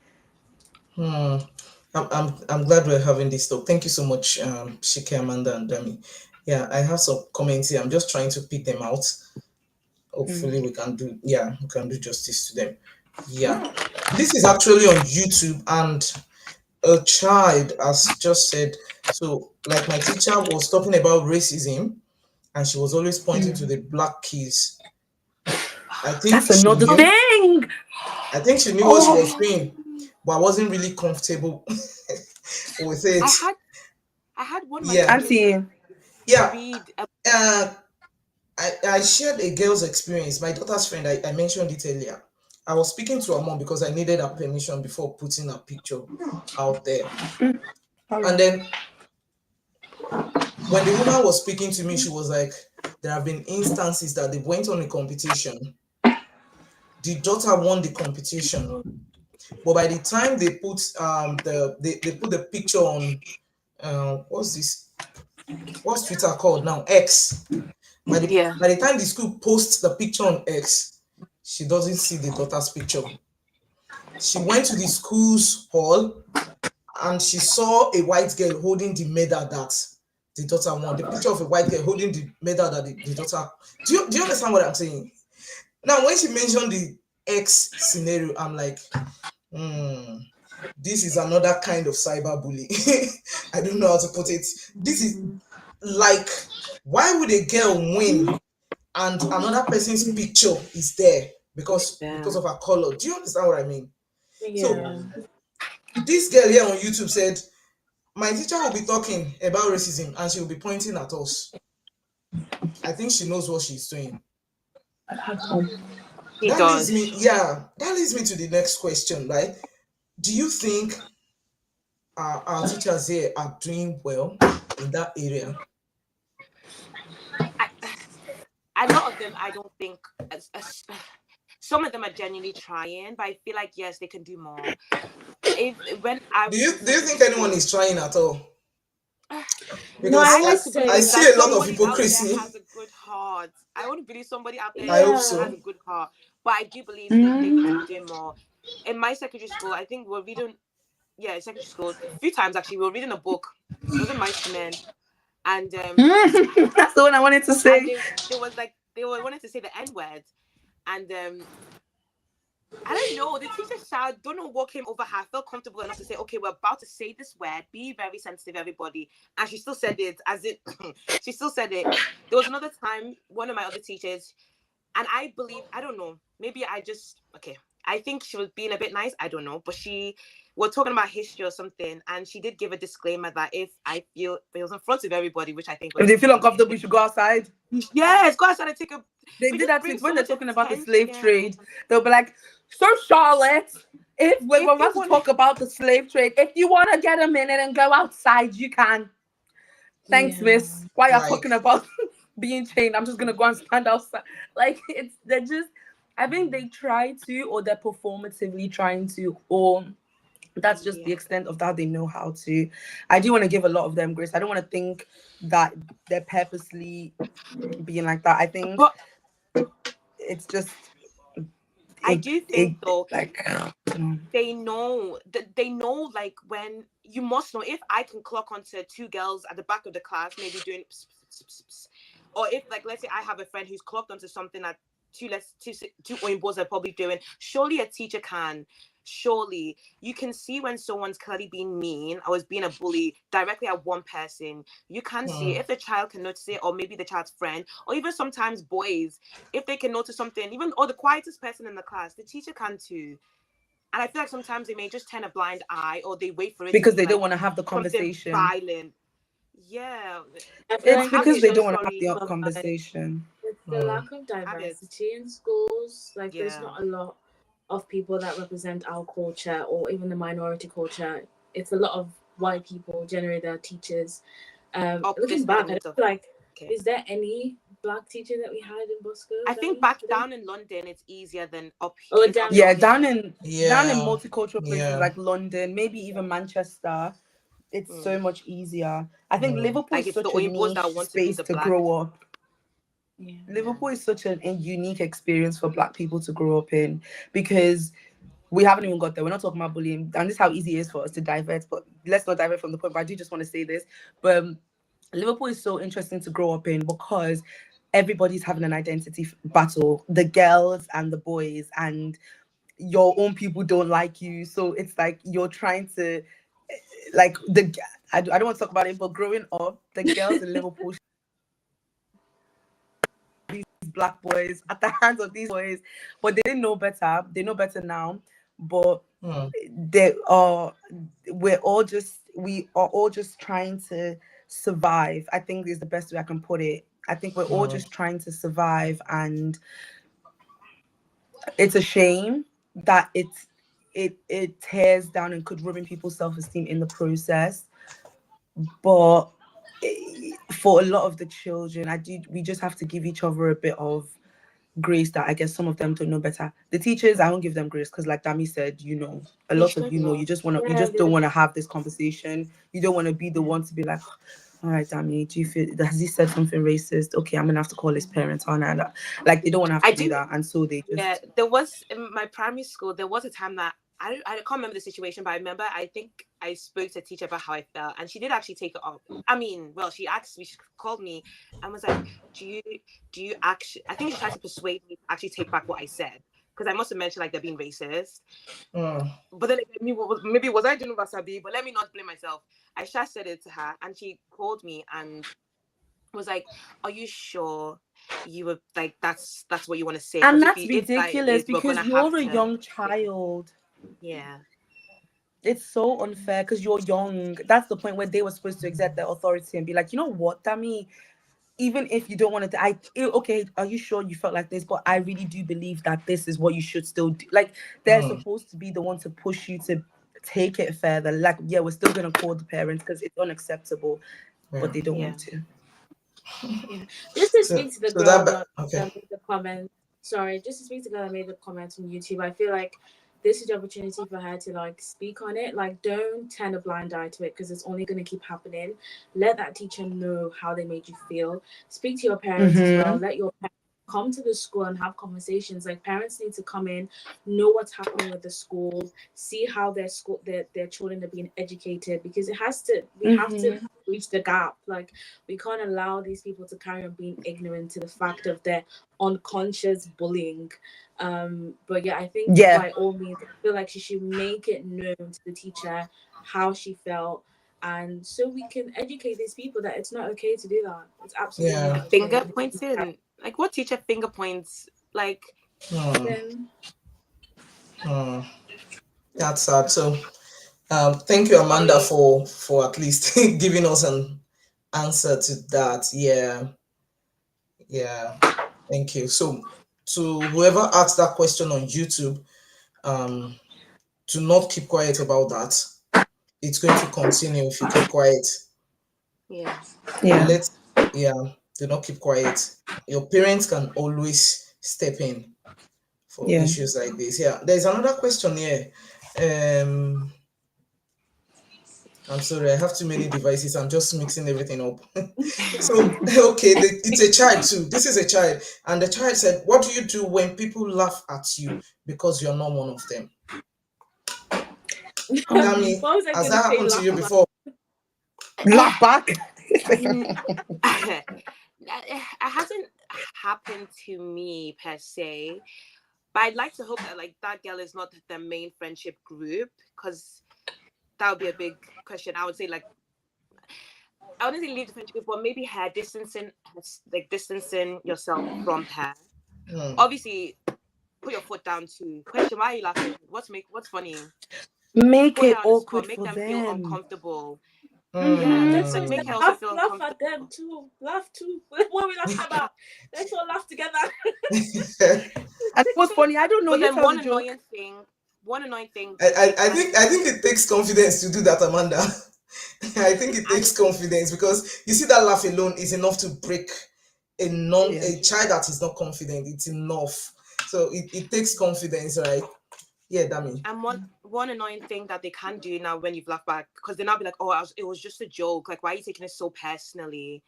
I'm glad we're having this talk. Thank you so much, Shike, Amanda, and Dami. Yeah, I have some comments here. I'm just trying to pick them out. Hopefully we can do justice to them. Yeah. This is actually on YouTube, and a child has just said, so like my teacher was talking about racism and she was always pointing to the black kids. I think That's she another knew thing. I think she knew what she was saying, but I wasn't really comfortable with it. I had one of my Yeah. teachers Yeah. read I shared a girl's experience. My daughter's friend, I mentioned it earlier. I was speaking to her mom because I needed her permission before putting her picture out there. And then when the woman was speaking to me, she was like, there have been instances that they went on a competition. The daughter won the competition. But by the time they put they put the picture on what's Twitter called now? X. By the time the school posts the picture on X, she doesn't see the daughter's picture. She went to the school's hall and she saw a white girl holding the medal that the daughter won. The picture of a white girl holding the medal that the daughter. Do you understand what I'm saying? Now, when she mentioned the X scenario, I'm like, this is another kind of cyberbullying. I don't know how to put it. This is like, why would a girl win and another person's picture is there because of her color. Do you understand what I mean? So this girl here on YouTube said, my teacher will be talking about racism and she will be pointing at us. I think she knows what she's doing. That leads me to the next question, right? Do you think our teachers here are doing well in that area? A lot of them, I don't think. Some of them are genuinely trying, but I feel like yes, they can do more. Do you think anyone is trying at all? Because I would say I see a lot of somebody hypocrisy. out there has a good heart. I want to believe somebody out there I hope so. has a good heart, but I do believe they need to be doing more. In my secondary school, I think we're reading, secondary school, a few times actually, we were reading a book. It was in Mice to Men, and that's the one I wanted to say. And they were wanting to say the N word, and I don't know. The teacher shout, don't know what came over her. I felt comfortable enough to say, okay, we're about to say this word. Be very sensitive, everybody. And she still said it as it. She still said it. There was another time, one of my other teachers, and I believe, I don't know, maybe I think she was being a bit nice. I don't know, but we're talking about history or something, and she did give a disclaimer that if I feel it was in front of everybody, which I think was, if they feel uncomfortable, you should go outside. Yes, go outside and take a. They did that when they're talking about the slave trade. They'll be like, "So Charlotte, if we're about to talk about the slave trade, if you want to get a minute and go outside, you can. Thanks, miss. Why are you talking about being chained? I'm just gonna go and stand outside." Like they're just. I think they try to, or they're performatively trying to, or that's just the extent of that they know how to. I do want to give a lot of them grace. I don't want to think that they're purposely being like that. I think it's just. I do think though, like they know like when you must know if I can clock onto two girls at the back of the class, maybe doing, or if like let's say I have a friend who's clocked onto something that two Oimbos are probably doing, surely a teacher can. Surely you can see when someone's clearly being mean or is being a bully directly at one person. You can see if the child can notice it, or maybe the child's friend, or even sometimes boys, if they can notice something, even or the quietest person in the class, the teacher can too. And I feel like sometimes they may just turn a blind eye, or they wait for it because to be they don't want to have the conversation. Violent. Yeah, it's because they don't want to have the conversation. It's the lack of diversity in schools. Like there's not a lot of people that represent our culture or even the minority culture. It's a lot of white people, generally they're teachers. Looking back, I feel like, is there any black teacher that we had in Bosco? I think down in London it's easier than up here. Oh, down in multicultural places like London, maybe even Manchester. It's so much easier. I think Liverpool is such a niche space to grow up. Liverpool is such a unique experience for black people to grow up in, because we haven't even got there. We're not talking about bullying, and this is how easy it is for us to divert, but let's not divert from the point. But I do just want to say this. But Liverpool is so interesting to grow up in because everybody's having an identity battle, the girls and the boys, and your own people don't like you. So it's like you're trying to, like, I don't want to talk about it, but growing up, the girls in Liverpool, these black boys at the hands of these boys, but they didn't know better. They know better now, but we are all just trying to survive. I think is the best way I can put it. I think we're all just trying to survive, and it's a shame that it tears down and could ruin people's self-esteem in the process. But for a lot of the children, we just have to give each other a bit of grace that I guess some of them don't know better. The teachers, I won't give them grace because, like Dami said, a lot of you just don't want to have this conversation. You don't want to be the one to be like, all right, Dami, do you feel, has he said something racist? Okay, I'm gonna have to call his parents on, and like they don't want to have to do that, and so they just there was in my primary school, there was a time that I can't remember the situation, but I remember I think I spoke to a teacher about how I felt, and she did actually take it up. I mean, well, she called me and was like, do you actually, I think she tried to persuade me to actually take back what I said, because I must have mentioned like they're being racist. But then maybe was I doing wasabi, but let me not blame myself. I just said it to her, and she called me and was like, "Are you sure you were like that's what you want to say? And Because that's if that ridiculous is, we're because gonna have you're a to." young child. Yeah. It's so unfair because you're young. That's the point where they were supposed to exert their authority and be like, you know what, Tammy, even if you don't want to, okay, are you sure you felt like this? But I really do believe that this is what you should still do. Like, they're supposed to be the one to push you to take it further. Like, yeah, we're still going to call the parents because it's unacceptable, but they don't Yeah. want to. Yeah. Just to So speak to the so girl okay. that made the comment. Sorry, just to speak to the girl that made the comment on YouTube. I feel like this is the opportunity for her to like speak on it. Like, don't turn a blind eye to it because it's only going to keep happening. Let that teacher know how they made you feel. Speak to your parents as well. Let your parents come to the school and have conversations. Like, parents need to come in, know what's happening with the school, see how their children are being educated, because we have to reach the gap. Like, we can't allow these people to carry on being ignorant to the fact of their unconscious bullying. But yeah, I think by all means, I feel like she should make it known to the teacher how she felt, and so we can educate these people that it's not okay to do that. It's absolutely not okay. Finger pointing. Like, what teacher finger points? Like, Then, That's sad. So thank you, Amanda, for at least giving us an answer to that. Yeah, thank you. So to whoever asked that question on YouTube, to not keep quiet about that. It's going to continue if you keep quiet. yeah. Let's do not keep quiet. Your parents can always step in for issues like this. Yeah, there's another question here. I'm sorry, I have too many devices. I'm just mixing everything up. So, okay, it's a child too. This is a child. And the child said, "What do you do when people laugh at you because you're not one of them?" Tammy, what was I has gonna that say? happened to you Laugh back. before? Laugh back. It hasn't happened to me per se, but I'd like to hope that like that girl is not the main friendship group, because that would be a big question. I would say like I wouldn't say leave the friendship group, but maybe her distancing yourself from her. Obviously, put your foot down too. Question: Why are you laughing? What's funny? Make Put her it on the spot. awkward Make for them feel them. uncomfortable. Yeah, Let's like all make her also feel laugh uncomfortable. at them too. Laugh too. What are we laughing about? Let's all laugh together. And what's funny, I don't know. But You then tell the joke. one annoying thing. I think it takes confidence to do that, Amanda. I think it takes confidence, because you see that laugh alone is enough to break a child that is not confident. It's enough. So it takes confidence, right? Yeah, Dami. And one annoying thing that they can do now when you've laughed back, because they'll now be like, "Oh, it was just a joke. Like, why are you taking it so personally?"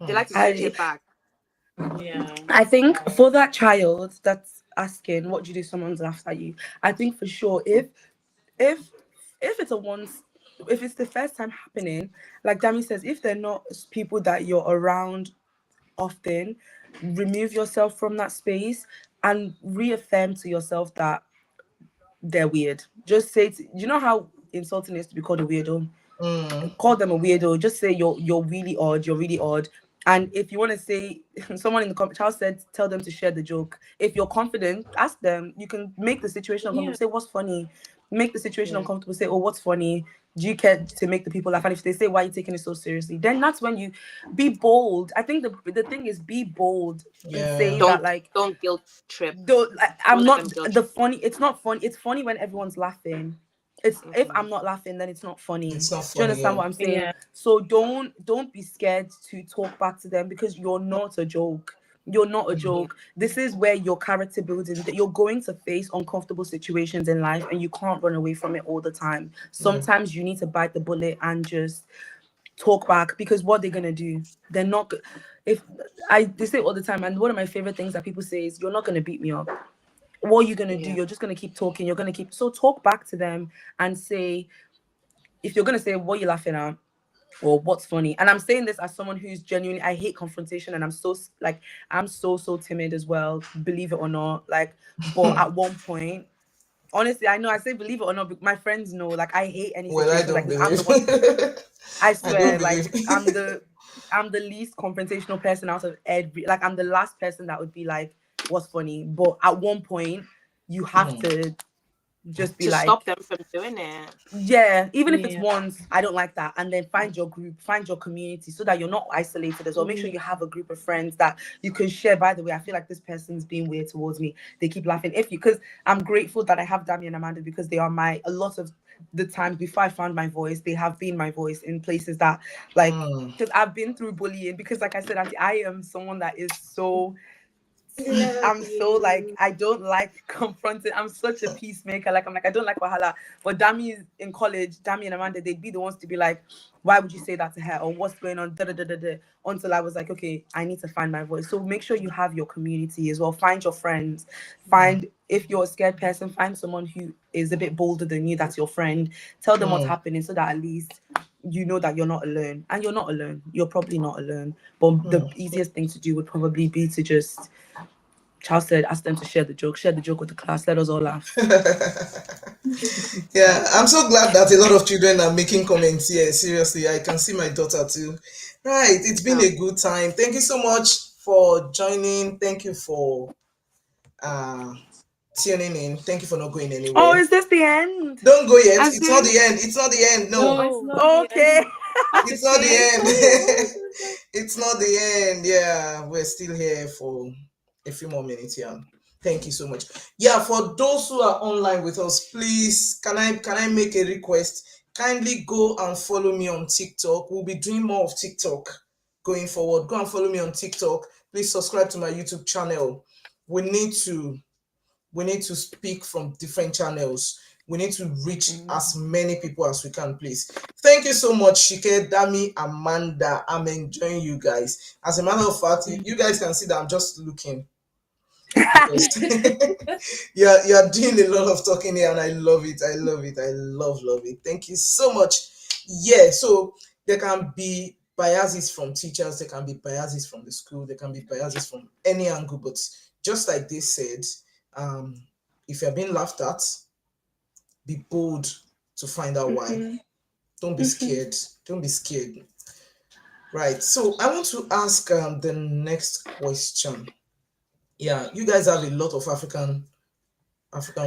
They like to switch it back. Yeah. I think for that child that's asking, what do you do if someone's laughed at you? I think for sure, if it's if it's the first time happening, like Dami says, if they're not people that you're around often, remove yourself from that space and reaffirm to yourself that they're weird. Just say, you know how insulting it is to be called a weirdo? Call them a weirdo. Just say you're really odd. You're really odd. And if you want to say, someone in the comment, Charles said, tell them to share the joke. If you're confident, ask them. You can make the situation uncomfortable. Say what's funny. Make the situation uncomfortable. Say, oh, what's funny? Do you care to make the people laugh? And if they say, why are you taking it so seriously? Then that's when you be bold. I think the thing is, be bold and say that, like, don't guilt trip. I'm not the funny. It's not funny. It's funny when everyone's laughing. It's if I'm not laughing, then it's not funny. It's not Do you funny. understand what I'm saying? Yeah. So don't be scared to talk back to them, because you're not a joke. You're not a joke. This is where your character building, that you're going to face uncomfortable situations in life and you can't run away from it all the time. Sometimes you need to bite the bullet and just talk back, because what they're gonna do, they're not if they say all the time, and one of my favorite things that people say is, you're not gonna beat me up. What are you gonna do? You're just gonna keep talking. You're gonna keep, so talk back to them and say, if you're gonna say what you're laughing at or what's funny. And I'm saying this as someone who's genuinely, I hate confrontation, and I'm so timid as well, believe it or not. Like, but at one point, honestly, I know I say believe it or not, but my friends know, like, I hate any Well, I situation don't like this. I'm believe. the one. I I don't swear, like, believe. I'm the least confrontational person out of every. Like, I'm the last person that would be like, "What's funny?" But at one point, you have to just be To like, stop them from doing it. yeah, even if it's Yeah. once, I don't like that. And then find your group, find your community so that you're not isolated as well. Make sure Yeah. you have a group of friends that you can share. By the way, I feel like this person's being weird towards me. They keep laughing. Because I'm grateful that I have Dami and Amanda, because they are a lot of the times before I found my voice, they have been my voice in places that, like, because I've been through bullying. Because, like I said, Auntie, I am someone that is so Love I'm so like, you. I don't like confronting. I'm such a peacemaker. Like, I'm like, I don't like Wahala. But Dami is in college, Dami and Amanda, they'd be the ones to be like, why would you say that to her? Or what's going on? Da, da, da, da, da. Until I was like, okay, I need to find my voice. So make sure you have your community as well. Find your friends. Find, if you're a scared person, find someone who is a bit bolder than you, that's your friend. Tell them what's happening so that at least you know that you're not alone. And you're not alone. You're probably not alone. But the easiest thing to do would probably be to just, Charles said, ask them to share the joke with the class. Let us all laugh. Yeah, I'm so glad that a lot of children are making comments here. Seriously, I can see my daughter too. Right, it's been Oh, a good time. Thank you so much for joining. Thank you for uh tuning in. Thank you for not going Oh, anywhere. is this the end? Don't go yet. as It's not in, the end. It's not the end. No, No, it's oh, not the Okay. end. that's a it's not the shame. end. It's not the end. Yeah, we're still here for a few more minutes. Yeah. Thank you so much. Yeah, for those who are online with us, please can I make a request? Kindly go and follow me on TikTok. We'll be doing more of TikTok going forward. Go and follow me on TikTok. Please subscribe to my YouTube channel. We need to speak from different channels. We need to reach as many people as we can, please. Thank you so much, Shike, Dami, Amanda. I'm enjoying you guys. As a matter of fact, you guys can see that I'm just looking because you're doing a lot of talking here, and I love it. I love it. I love it. Thank you so much. Yeah, so there can be biases from teachers, there can be biases from the school, there can be biases from any angle, but just like they said, um, if you're being laughed at, be bold to find out why. Don't be scared. Don't be scared. Right. So I want to ask the next question. Yeah, you guys have a lot of African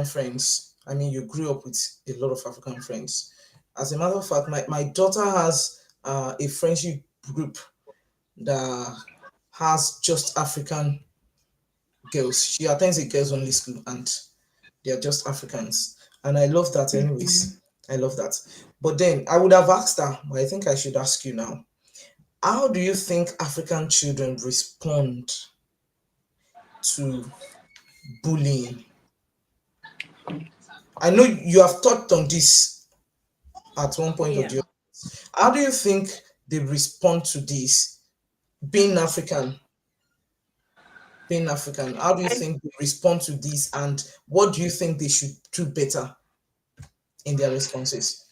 friends. I mean, you grew up with a lot of African friends. As a matter of fact, my daughter has a friendship group that has just African girls. She attends a girls only school and they are just Africans. And I love that, anyways. I love that. But then I would have asked her, but I think I should ask you now. How do you think African children respond to bullying? I know you have touched on this at one point or Yeah. the other. How do you think they respond to this? Being African, being African, how do you I think they respond to this, and what do you think they should do better in their responses?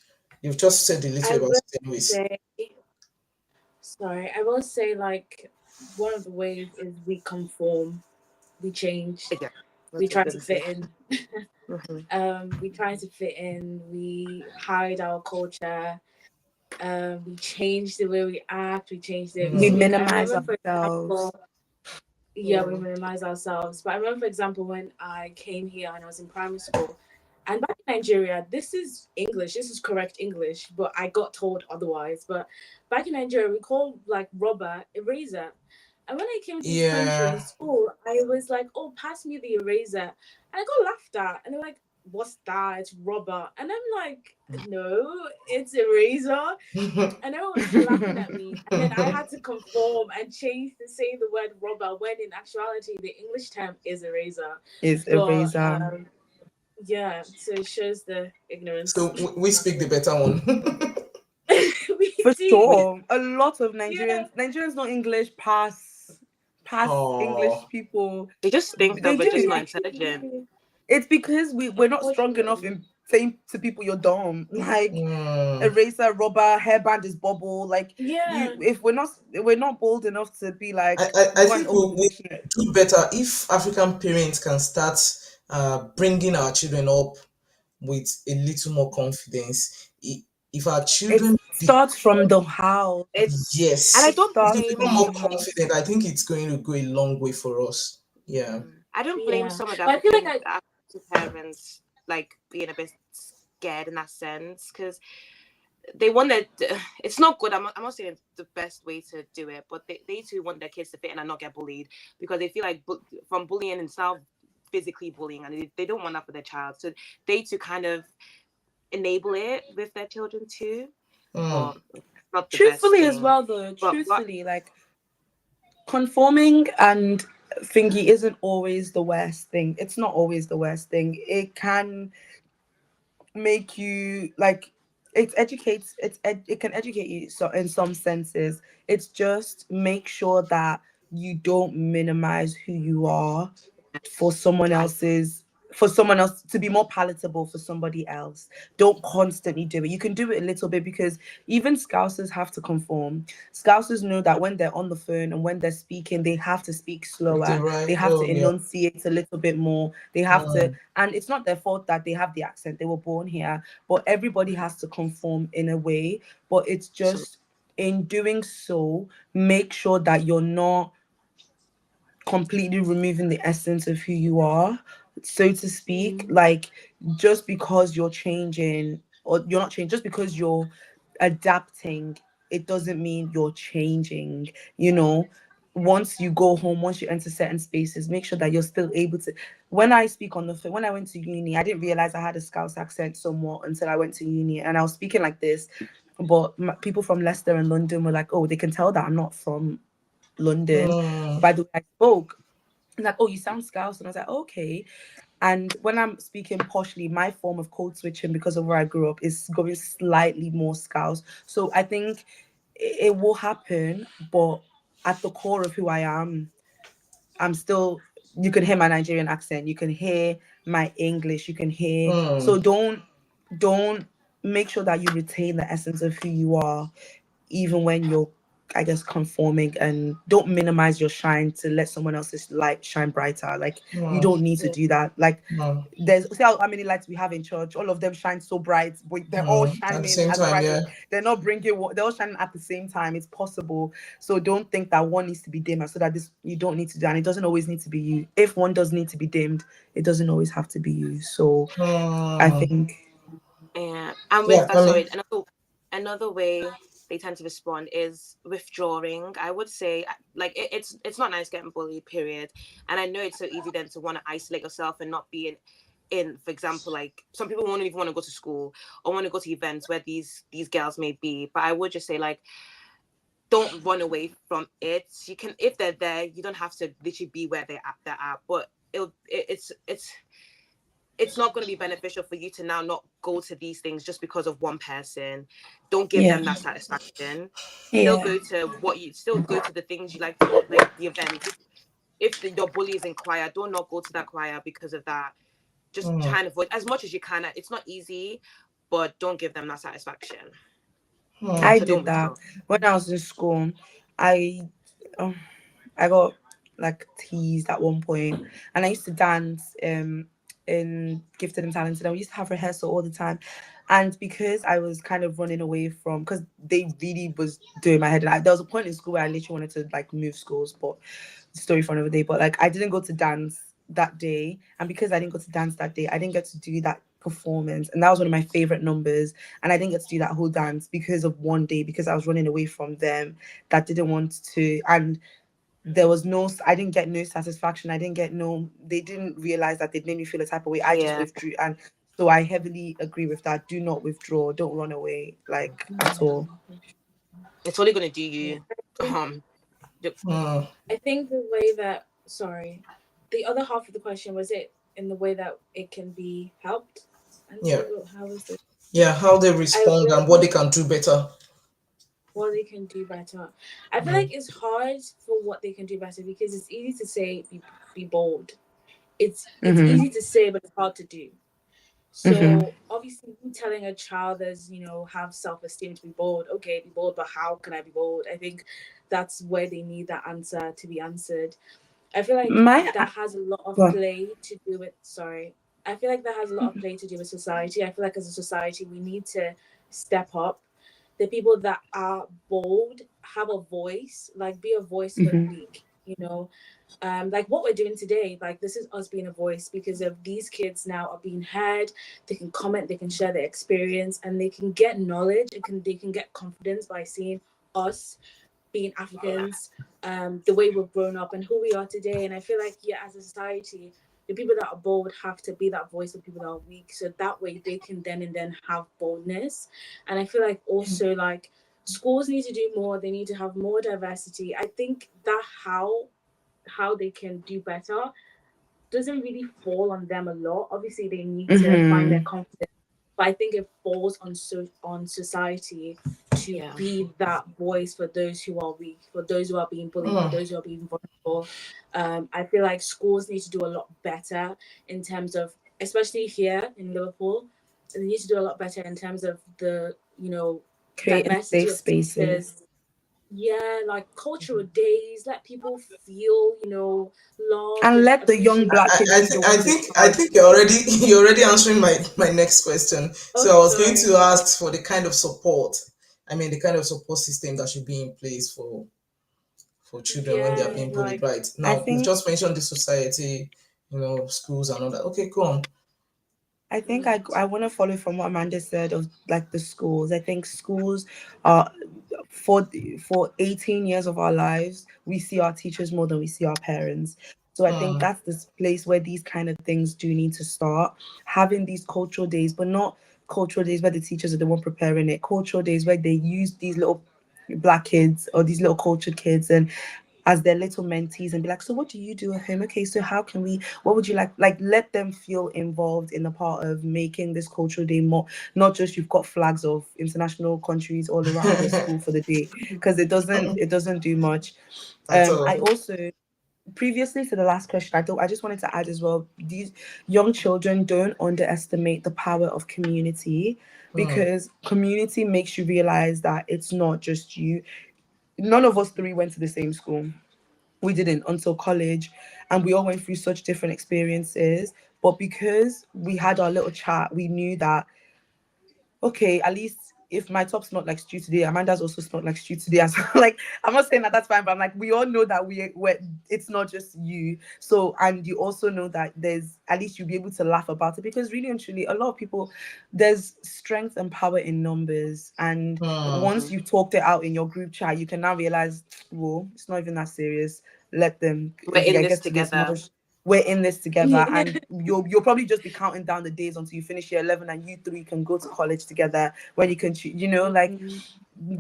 You've just said a I little about will it, anyways. say, sorry, I will say, like, one of the ways is we conform, we change, Yeah, we that's what try I was to gonna say. fit in. Mhm. We try to fit in, we hide our culture, we change the way we act, we change the way we We Mm, speak. I minimize remember, for ourselves. example, yeah, we mm, minimize ourselves. But I remember, for example, when I came here and I was in primary school, and back in Nigeria, this is English, this is correct English, but I got told otherwise. But back in Nigeria, we call like rubber eraser. And when I came to this country in yeah. school, I was like, oh, pass me the eraser. And I got laughed at. And they're like, what's that? It's rubber. And I'm like, no, it's eraser. And everyone was laughing at me. And then I had to conform and change to say the word rubber when in actuality the English term is eraser. Is But eraser. yeah, so it shows the So ignorance we of speak the it. better one. We For do. sure. A lot of Yeah. Nigerians know English past English Oh. people. They just think though, They we're just do. not We intelligent. do. It's because we're not strong enough Unfortunately. in saying to people you're dumb. Like, Mm. eraser, rubber, hairband is bubble. Like, you, Yeah. if we're not bold enough to be I, like, I, I go and think open the we dictionary. do better if African parents can start bringing our children up with a little more confidence. If our It's children starts from the house. Yes. And I It don't If we starts blame from become more the house. confident, I think it's going to go a long way for us. Yeah. I don't blame Yeah, some of the but I feel like African parents like being a bit scared in that sense because they want that. It's not good. I'm not saying it's the best way to do it, but they too want their kids to fit in and not get bullied because they feel like from bullying and self physically bullying, and they don't want that for their child. So they too kind of enable it with their children too, but it's not the best Truthfully as thing. well though, But what? truthfully, like conforming and thingy isn't always the worst thing. It's not always the worst thing. It can make you like it can educate you so in some senses. It's just make sure that you don't minimize who you are for someone I else's for someone else to be more palatable for somebody else. Don't constantly do it. You can do it a little bit because even scousers have to conform. Scousers know that when they're on the phone and when they're speaking, they have to speak The slower. They right. have to Oh, yeah. enunciate a little bit more. They have to, Mm. and it's not their fault that they have the accent. They were born here, but everybody has to conform in a way. But it's so just in doing so, make sure that you're not completely removing the essence of who you are, so to speak. Like, just because you're changing, or you're not changing, just because you're adapting, it doesn't mean you're changing, you know. Once you go home, once you enter certain spaces, make sure that you're still able to. When I speak on the phone, when I went to uni, I didn't realize I had a Scouse accent somewhat until I went to uni, and I was speaking like this. But people from Leicester and London were like, "Oh, they can tell that I'm not from London Mm. by the way I spoke." Like, "Oh, you sound Scouse," and I was like, "Okay." And when I'm speaking poshly, my form of code switching because of where I grew up is going slightly more Scouse. So I think it will happen, but at the core of who I am, I'm still. You can hear my Nigerian accent. You can hear my English. You can hear. Mm. So don't make sure that you retain the essence of who you are even when you're, I guess, conforming, and don't minimize your shine to let someone else's light shine brighter. Like, you Mm. don't need to do that. Like, Mm. there's see how many lights we have in church. All of them shine so bright, but they're all Mm. At the shining same as time, bright as yeah. they're not bringing. They're all shining at the same time. It's possible. So don't think that one needs to be dimmer. So that this you don't need to do, and it doesn't always need to be you. If one does need to be dimmed, it doesn't always have to be you. So I Mm. think. and with Yeah, that, I mean, sorry, another way they tend to respond is withdrawing. I would say like it's not nice getting bullied, period. And I know it's so easy then to want to isolate yourself and not be in, for example, like some people won't even want to go to school or want to go to events where these girls may be. But I would just say like don't run away from it. You can, if they're there, you don't have to literally be where they're at. But it's not going to be beneficial for you to now not go to these things just because of one person. Don't give Yeah. them that satisfaction. Still Yeah. go to still go to the things you like to go, like the events. If your bully is in choir, do not go to that choir because of that. Just mm. try and avoid as much as you can. It's not easy, but don't give them that satisfaction. I So Mm. don't did that withdraw. when I was in school. I um, I got like teased at one point, and I used to dance in Gifted and Talented. I used to have rehearsal all the time, and because I was kind of running away from, because they really was doing my head in. There was a point in school where I literally wanted to like move schools, but story for another day. But like, I didn't go to dance that day, and because I didn't go to dance that day, I didn't get to do that performance, and that was one of my favorite numbers, and I didn't get to do that whole dance because of one day, because I was running away from them that didn't want to. And there was no, I didn't get no satisfaction. I didn't get no, they didn't realize that they'd made me feel a type of way. I just Yeah, withdrew. And so I heavily agree with that. Do not withdraw. Don't run away, like, at all. it's only going to do you. think Um, Mm. I think the way that sorry, the other half of the question was it in the way that it can be helped. Yeah. Answered. How was the? Yeah, how they I respond and what really they can do better. what they can do better. I feel Mm. like it's hard for what they can do better because it's easy to say be bold. It's Mm-hmm. easy to say, but it's hard to do. Mm-hmm. So obviously, you telling a child that's have self esteem to be bold. Okay, be bold, but how can I be bold? I think that's where they need that answer to be answered. I feel like My, that has a lot of well, play to do with. Sorry, I feel like that has a lot of play to do with society. I feel like as a society, we need to step up the people that are bold have a voice, like be a voice for the weak, you know. Like what we're doing today, like this is us being a voice because of these kids now are being heard. They can comment, they can share their experience, and they can get knowledge and they can get confidence by seeing us being Africans, the way we've grown up and who we are today. And I feel like, yeah, as a society, the people that are bold have to be that voice of people that are weak, so that way they can then and then have boldness. And I feel like also like schools need to do more. They need to have more diversity. I think that how they can do better doesn't really fall on them a lot. Obviously, they need to find their confidence, but I think it falls on society to be that voice for those who are weak, for those who are being bullied, for those who are being vulnerable. I feel like schools need to do a lot better in terms of, especially here in Liverpool, they need to do a lot better in terms of the, you know, creating diversity safe of spaces. teachers. Yeah, like cultural days, let people feel, you know, loved And let the young appreciated. black kids be the ones in I charge. think you're already answering my next question. Oh, So I was going sorry. to ask for the kind of support. I mean, the kind of support system that should be in place for children when they are Yeah, being bullied. like Right I now, you've think just mentioned the society, you know, schools and all that. Okay, go on. I think I want to follow from what Amanda said of like the schools. I think schools are for 18 years of our lives, we see our teachers more than we see our parents. So I think that's this place where these kind of things do need to start. Having these cultural days, but not cultural days where the teachers are the one preparing it. Cultural days where they use these little black kids or these little cultured kids and as their little mentees and be like, so what do you do at home? Okay, so how can we, what would you like let them feel involved in the part of making this cultural day more, not just you've got flags of international countries all around your school for the day, because it doesn't do much. At all. I also, previously to the last question, I just wanted to add as well, these young children, don't underestimate the power of community, because community makes you realize that it's not just you. None of us three went to the same school. We didn't until college, and we all went through such different experiences. But because we had our little chat, we knew that, okay, at least if my top smelled like stew today, Amanda's also smelled like stew today. So, like, I'm not saying that that's fine, but I'm like, we all know that we're it's not just you. So, and you also know that there's, at least you'll be able to laugh about it, because really and truly, a lot of people, there's strength and power in numbers. And once you've talked it out in your group chat, you can now realize, well, it's not even that serious. Let them, We're if you in guys this get to this together. much, we're in this together. Yeah. And you'll probably just be counting down the days until you finish year 11 and you three can go to college together, when you can like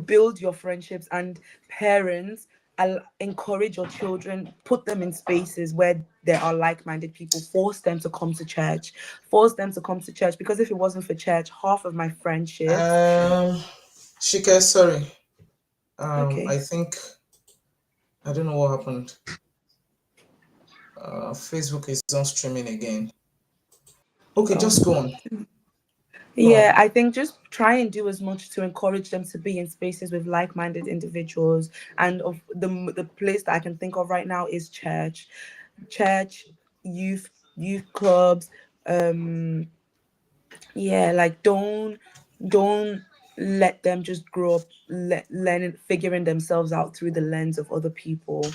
build your friendships. And parents, I'll encourage your children, put them in spaces where there are like-minded people, force them to come to church, because if it wasn't for church, half of my friendships. Shika, sorry. Okay. I think I don't know what happened. Facebook is on streaming again. Okay, just go on. Yeah, I think just try and do as much to encourage them to be in spaces with like-minded individuals. And of the place that I can think of right now is church, youth clubs. Yeah, like don't let them just grow up learning, figuring themselves out through the lens of other people.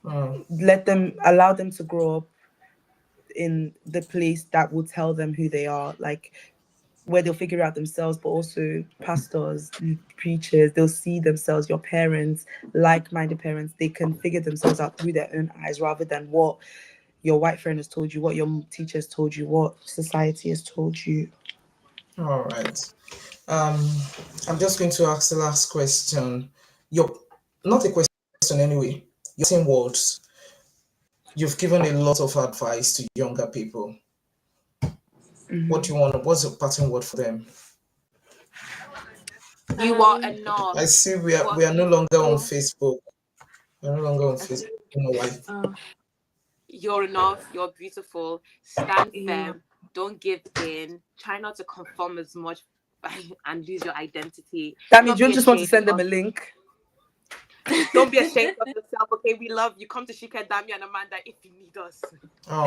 Allow them to grow up in the place that will tell them who they are, like where they'll figure out themselves. But also pastors, preachers, they'll see themselves, your parents, like-minded parents, they can figure themselves out through their own eyes, rather than what your white friend has told you, what your teachers told you, what society has told you. All right. I'm just going to ask the last question. Not a question anyway. Your 10 words. You've given a lot of advice to younger people. What do you want? What's the parting word for them? You are enough. I see we You are no longer on Facebook. We're no longer on I Facebook. think, I don't know why. You're enough. You're beautiful. Stand yeah. firm. Don't give in. Try not to conform as much and lose your identity. That Do means not you be just want to ashamed send them of. a link. Don't be ashamed of yourself. Okay, we love you. Come to Shika, Dami, and Amanda if you need us. Oh,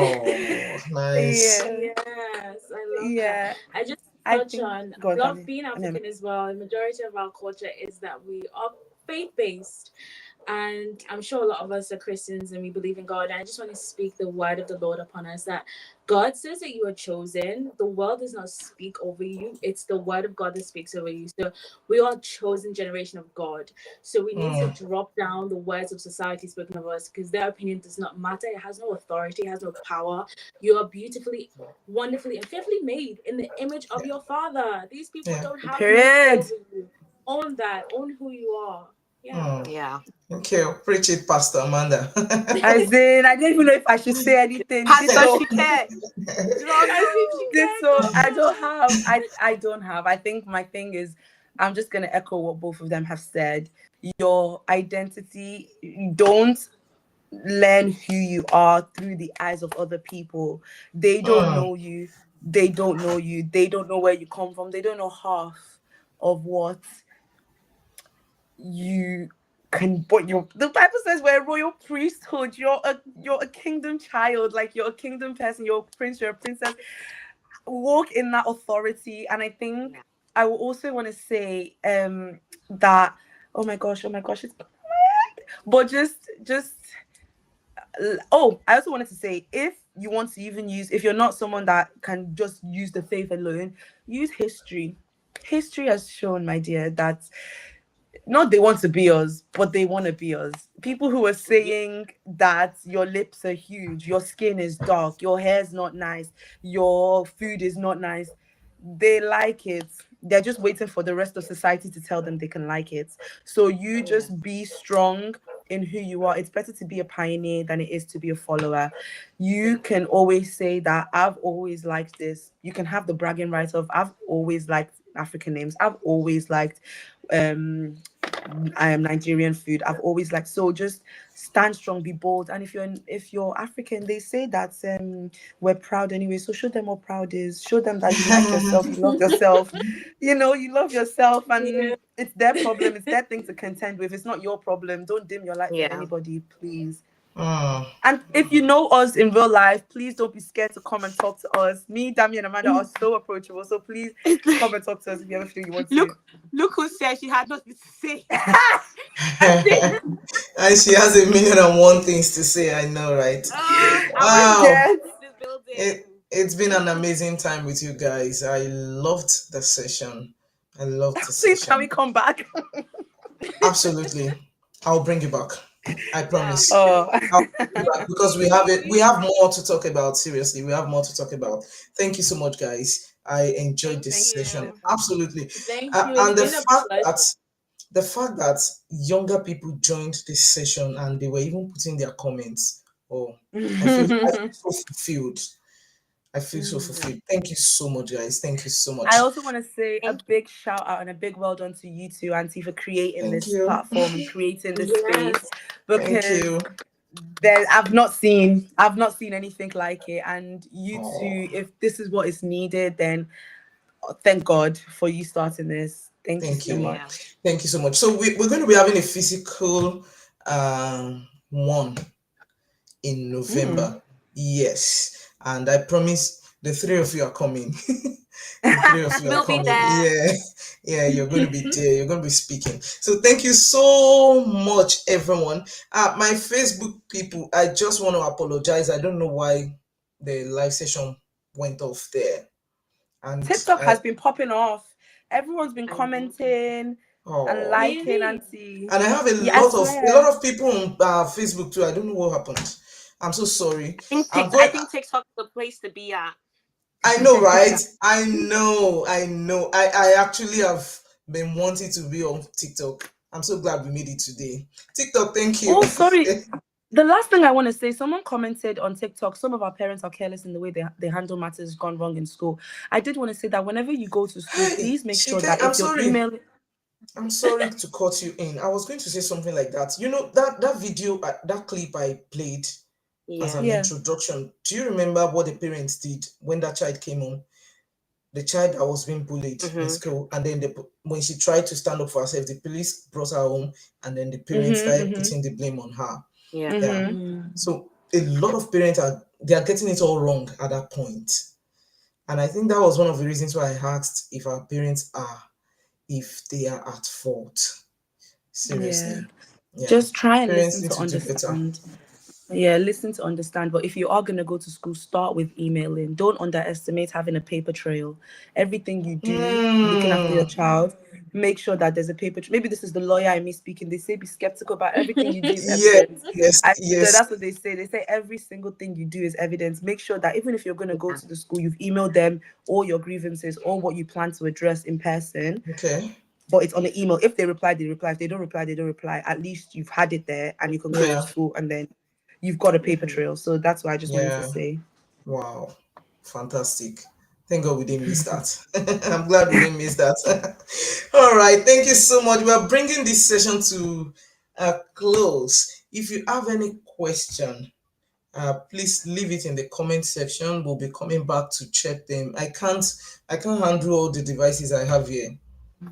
nice. Yeah. Yes, I love that. Yeah. I just I touch think on, go on, love Tammy. being And then- African as well. The majority of our culture is that we are faith based. And I'm sure a lot of us are Christians and we believe in God. And I just want to speak the word of the Lord upon us that God says that you are chosen. The world does not speak over you, it's the word of God that speaks over you. So we are a chosen generation of God. So we need to drop down the words of society spoken of us because their opinion does not matter. It has no authority, it has no power. You are beautifully, wonderfully, and fearfully made in the image of your Father. These people don't have no say Period. over you. Own that, own who you are. Yeah. Yeah. Okay, preach it, Pastor Amanda. As in, I don't even know if I should say anything. Pastor Ditto. Shike. Drum As if she roll. can. Ditto. I don't have. I think my thing is, I'm just gonna echo what both of them have said. Your identity, don't learn who you are through the eyes of other people. They don't know you. They don't know you. They don't know where you come from. They don't know half of what you can. But you, the Bible says we're a royal priesthood. You're a kingdom child. Like you're a kingdom person. You're a prince. You're a princess. Walk in that authority. And I think I will also want to say that. Oh my gosh. It's but just I also wanted to say, if you want to even use, if you're not someone that can just use the faith alone, use history. History has shown, my dear, that not they want to be us, but they want to be us. People who are saying that your lips are huge, your skin is dark, your hair is not nice, your food is not nice, they like it. They're just waiting for the rest of society to tell them they can like it. So you just be strong in who you are. It's better to be a pioneer than it is to be a follower. You can always say that I've always liked this. You can have the bragging rights of I've always liked African names. I've always liked I am Nigerian food. I've always liked, so just stand strong, be bold. And if you're African, they say that we're proud anyway. So show them what proud is. Show them that you like yourself, you love yourself. You know, you love yourself, and it's their problem. It's their thing to contend with. It's not your problem. Don't dim your light for anybody, please. And if you know us in real life, please don't be scared to come and talk to us. Me, Dami, and Amanda are so approachable. So please come and talk to us if you ever feel you want to. Look who said she had nothing to say. And she has 1,000,001 things to say. I know, right? Wow. It's been an amazing time with you guys. I loved the session. Please, can we come back? Absolutely. I'll bring you back. I promise. Oh. I'll bring you back because we have it. We have more to talk about. Seriously, we have more to talk about. Thank you so much, guys. I enjoyed this session. Absolutely. Thank you. And It's been a pleasure. the fact that younger people joined this session and they were even putting their comments. Oh, I feel so fulfilled. I feel so fulfilled. Thank you so much, guys. Thank you so much. I also want to say a big shout out and a big well done to you two, Auntie, for creating this platform and creating this space. Because I've not seen anything like it. And you two, if this is what is needed, then thank God for you starting this. Thank you so much. Thank you so much. So we're going to be having a physical one in November. Yes. And I promise the three of you are coming. The three of you are coming. Yeah, you're going to be there. You're going to be speaking. So thank you so much, everyone. My Facebook people, I just want to apologize. I don't know why the live session went off there. And TikTok has been popping off. Everyone's been commenting and liking, Auntie. And I have a lot of people on Facebook too. I don't know what happened. I'm so sorry. I think TikTok's the place to be at. I know, right? I know. I actually have been wanting to be on TikTok. I'm so glad we made it today. TikTok, thank you. Oh, sorry. The last thing I want to say, someone commented on TikTok, some of our parents are careless in the way they handle matters gone wrong in school. I did want to say that whenever you go to school, please make sure that if you're emailing... I'm sorry to cut you in. I was going to say something like that. You know, that video, that clip I played as an introduction. Do you remember what the parents did when that child came on? The child that was being bullied in school, and then when she tried to stand up for herself, the police brought her home, and then the parents started putting the blame on her. So a lot of parents are getting it all wrong at that point. And I think that was one of the reasons why I asked if our parents are, if they are at fault. Yeah. Seriously. Yeah. Just try and Parents listen need to to do better. understand. Yeah, listen to understand. But if you are going to go to school, start with emailing. Don't underestimate having a paper trail. Everything you do, looking after your child, make sure that there's a paper trail. Maybe this is the lawyer in me speaking. They say be skeptical about everything you do is Yeah, evidence. yes, I so yes. that's what they say. They say every single thing you do is evidence. Make sure that even if you're going to go to the school, you've emailed them all your grievances, all what you plan to address in person, Okay. but it's on the email. If they reply, they reply. If they don't reply, they don't reply. At least you've had it there and you can go to Yeah. school and then you've got a paper trail. So that's what I just wanted to Yeah. say. Wow. Fantastic. Thank God we didn't miss that. I'm glad we didn't miss that. All right. Thank you so much. We are bringing this session to a close. If you have any question, please leave it in the comment section. We'll be coming back to check them. I can't handle all the devices I have here,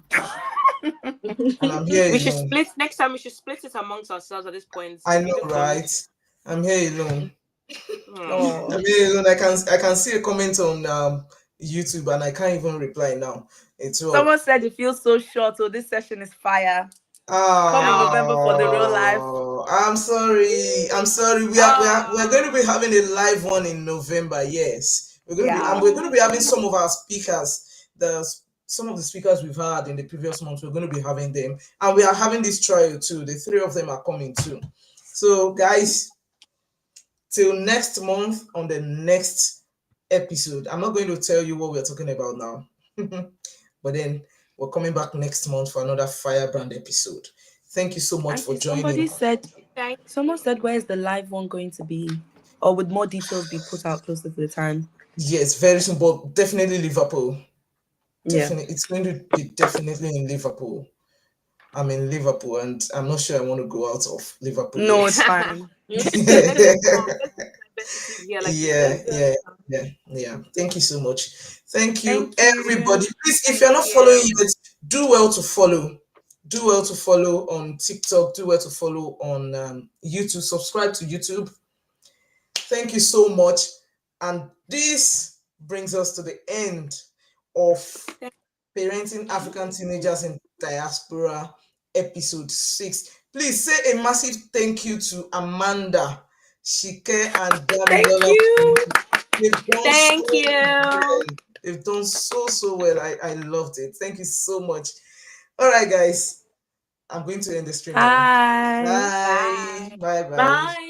and I'm here We should alone. split next time. We should split it amongst ourselves at this point. I Read know, the right? comments. I'm here alone. Hmm. Oh, I'm here alone. I can see a comment on YouTube, and I can't even reply now. It's all. someone said it feels so short. So this session is fire. Come in Oh. November for the real life. I'm sorry. I'm sorry. We are going to be having a live one in November. Yes, we're going to be, and Yeah. we're going to be having some of our speakers. Some of the speakers we've had in the previous months. We're going to be having them, and we are having this trial too. The three of them are coming too. So, guys, till next month on the next episode. I'm not going to tell you what we're talking about now, but then we're coming back next month for another Firebrand episode. Thank you so much for Auntie, somebody joining. said, Thank someone said, where's the live one going to be? Or would more details be put out closer to the time? Yes, very soon, but definitely Liverpool. Yeah. Definitely, it's going to be definitely in Liverpool. I'm in Liverpool, and I'm not sure I want to go out of Liverpool No, yet. it's fine. Let's come. Let's do my best to here, like you Yeah, said. yeah, yeah. Thank you so much. Thank you, Thank you. everybody. Please, if Thank you're not following you. it, do well to follow. Do well to follow on TikTok. Do well to follow on YouTube. Subscribe to YouTube. Thank you so much. And this brings us to the end of Parenting African Teenagers in Diaspora, episode 6. Please say a massive thank you to Amanda, Shike, and Thank Damilola. you. They've done so Thank you. well. They've done so well. I loved it. Thank you so much. All right, guys. I'm going to end the stream now. Bye. Bye. Bye. Bye. Bye. Bye.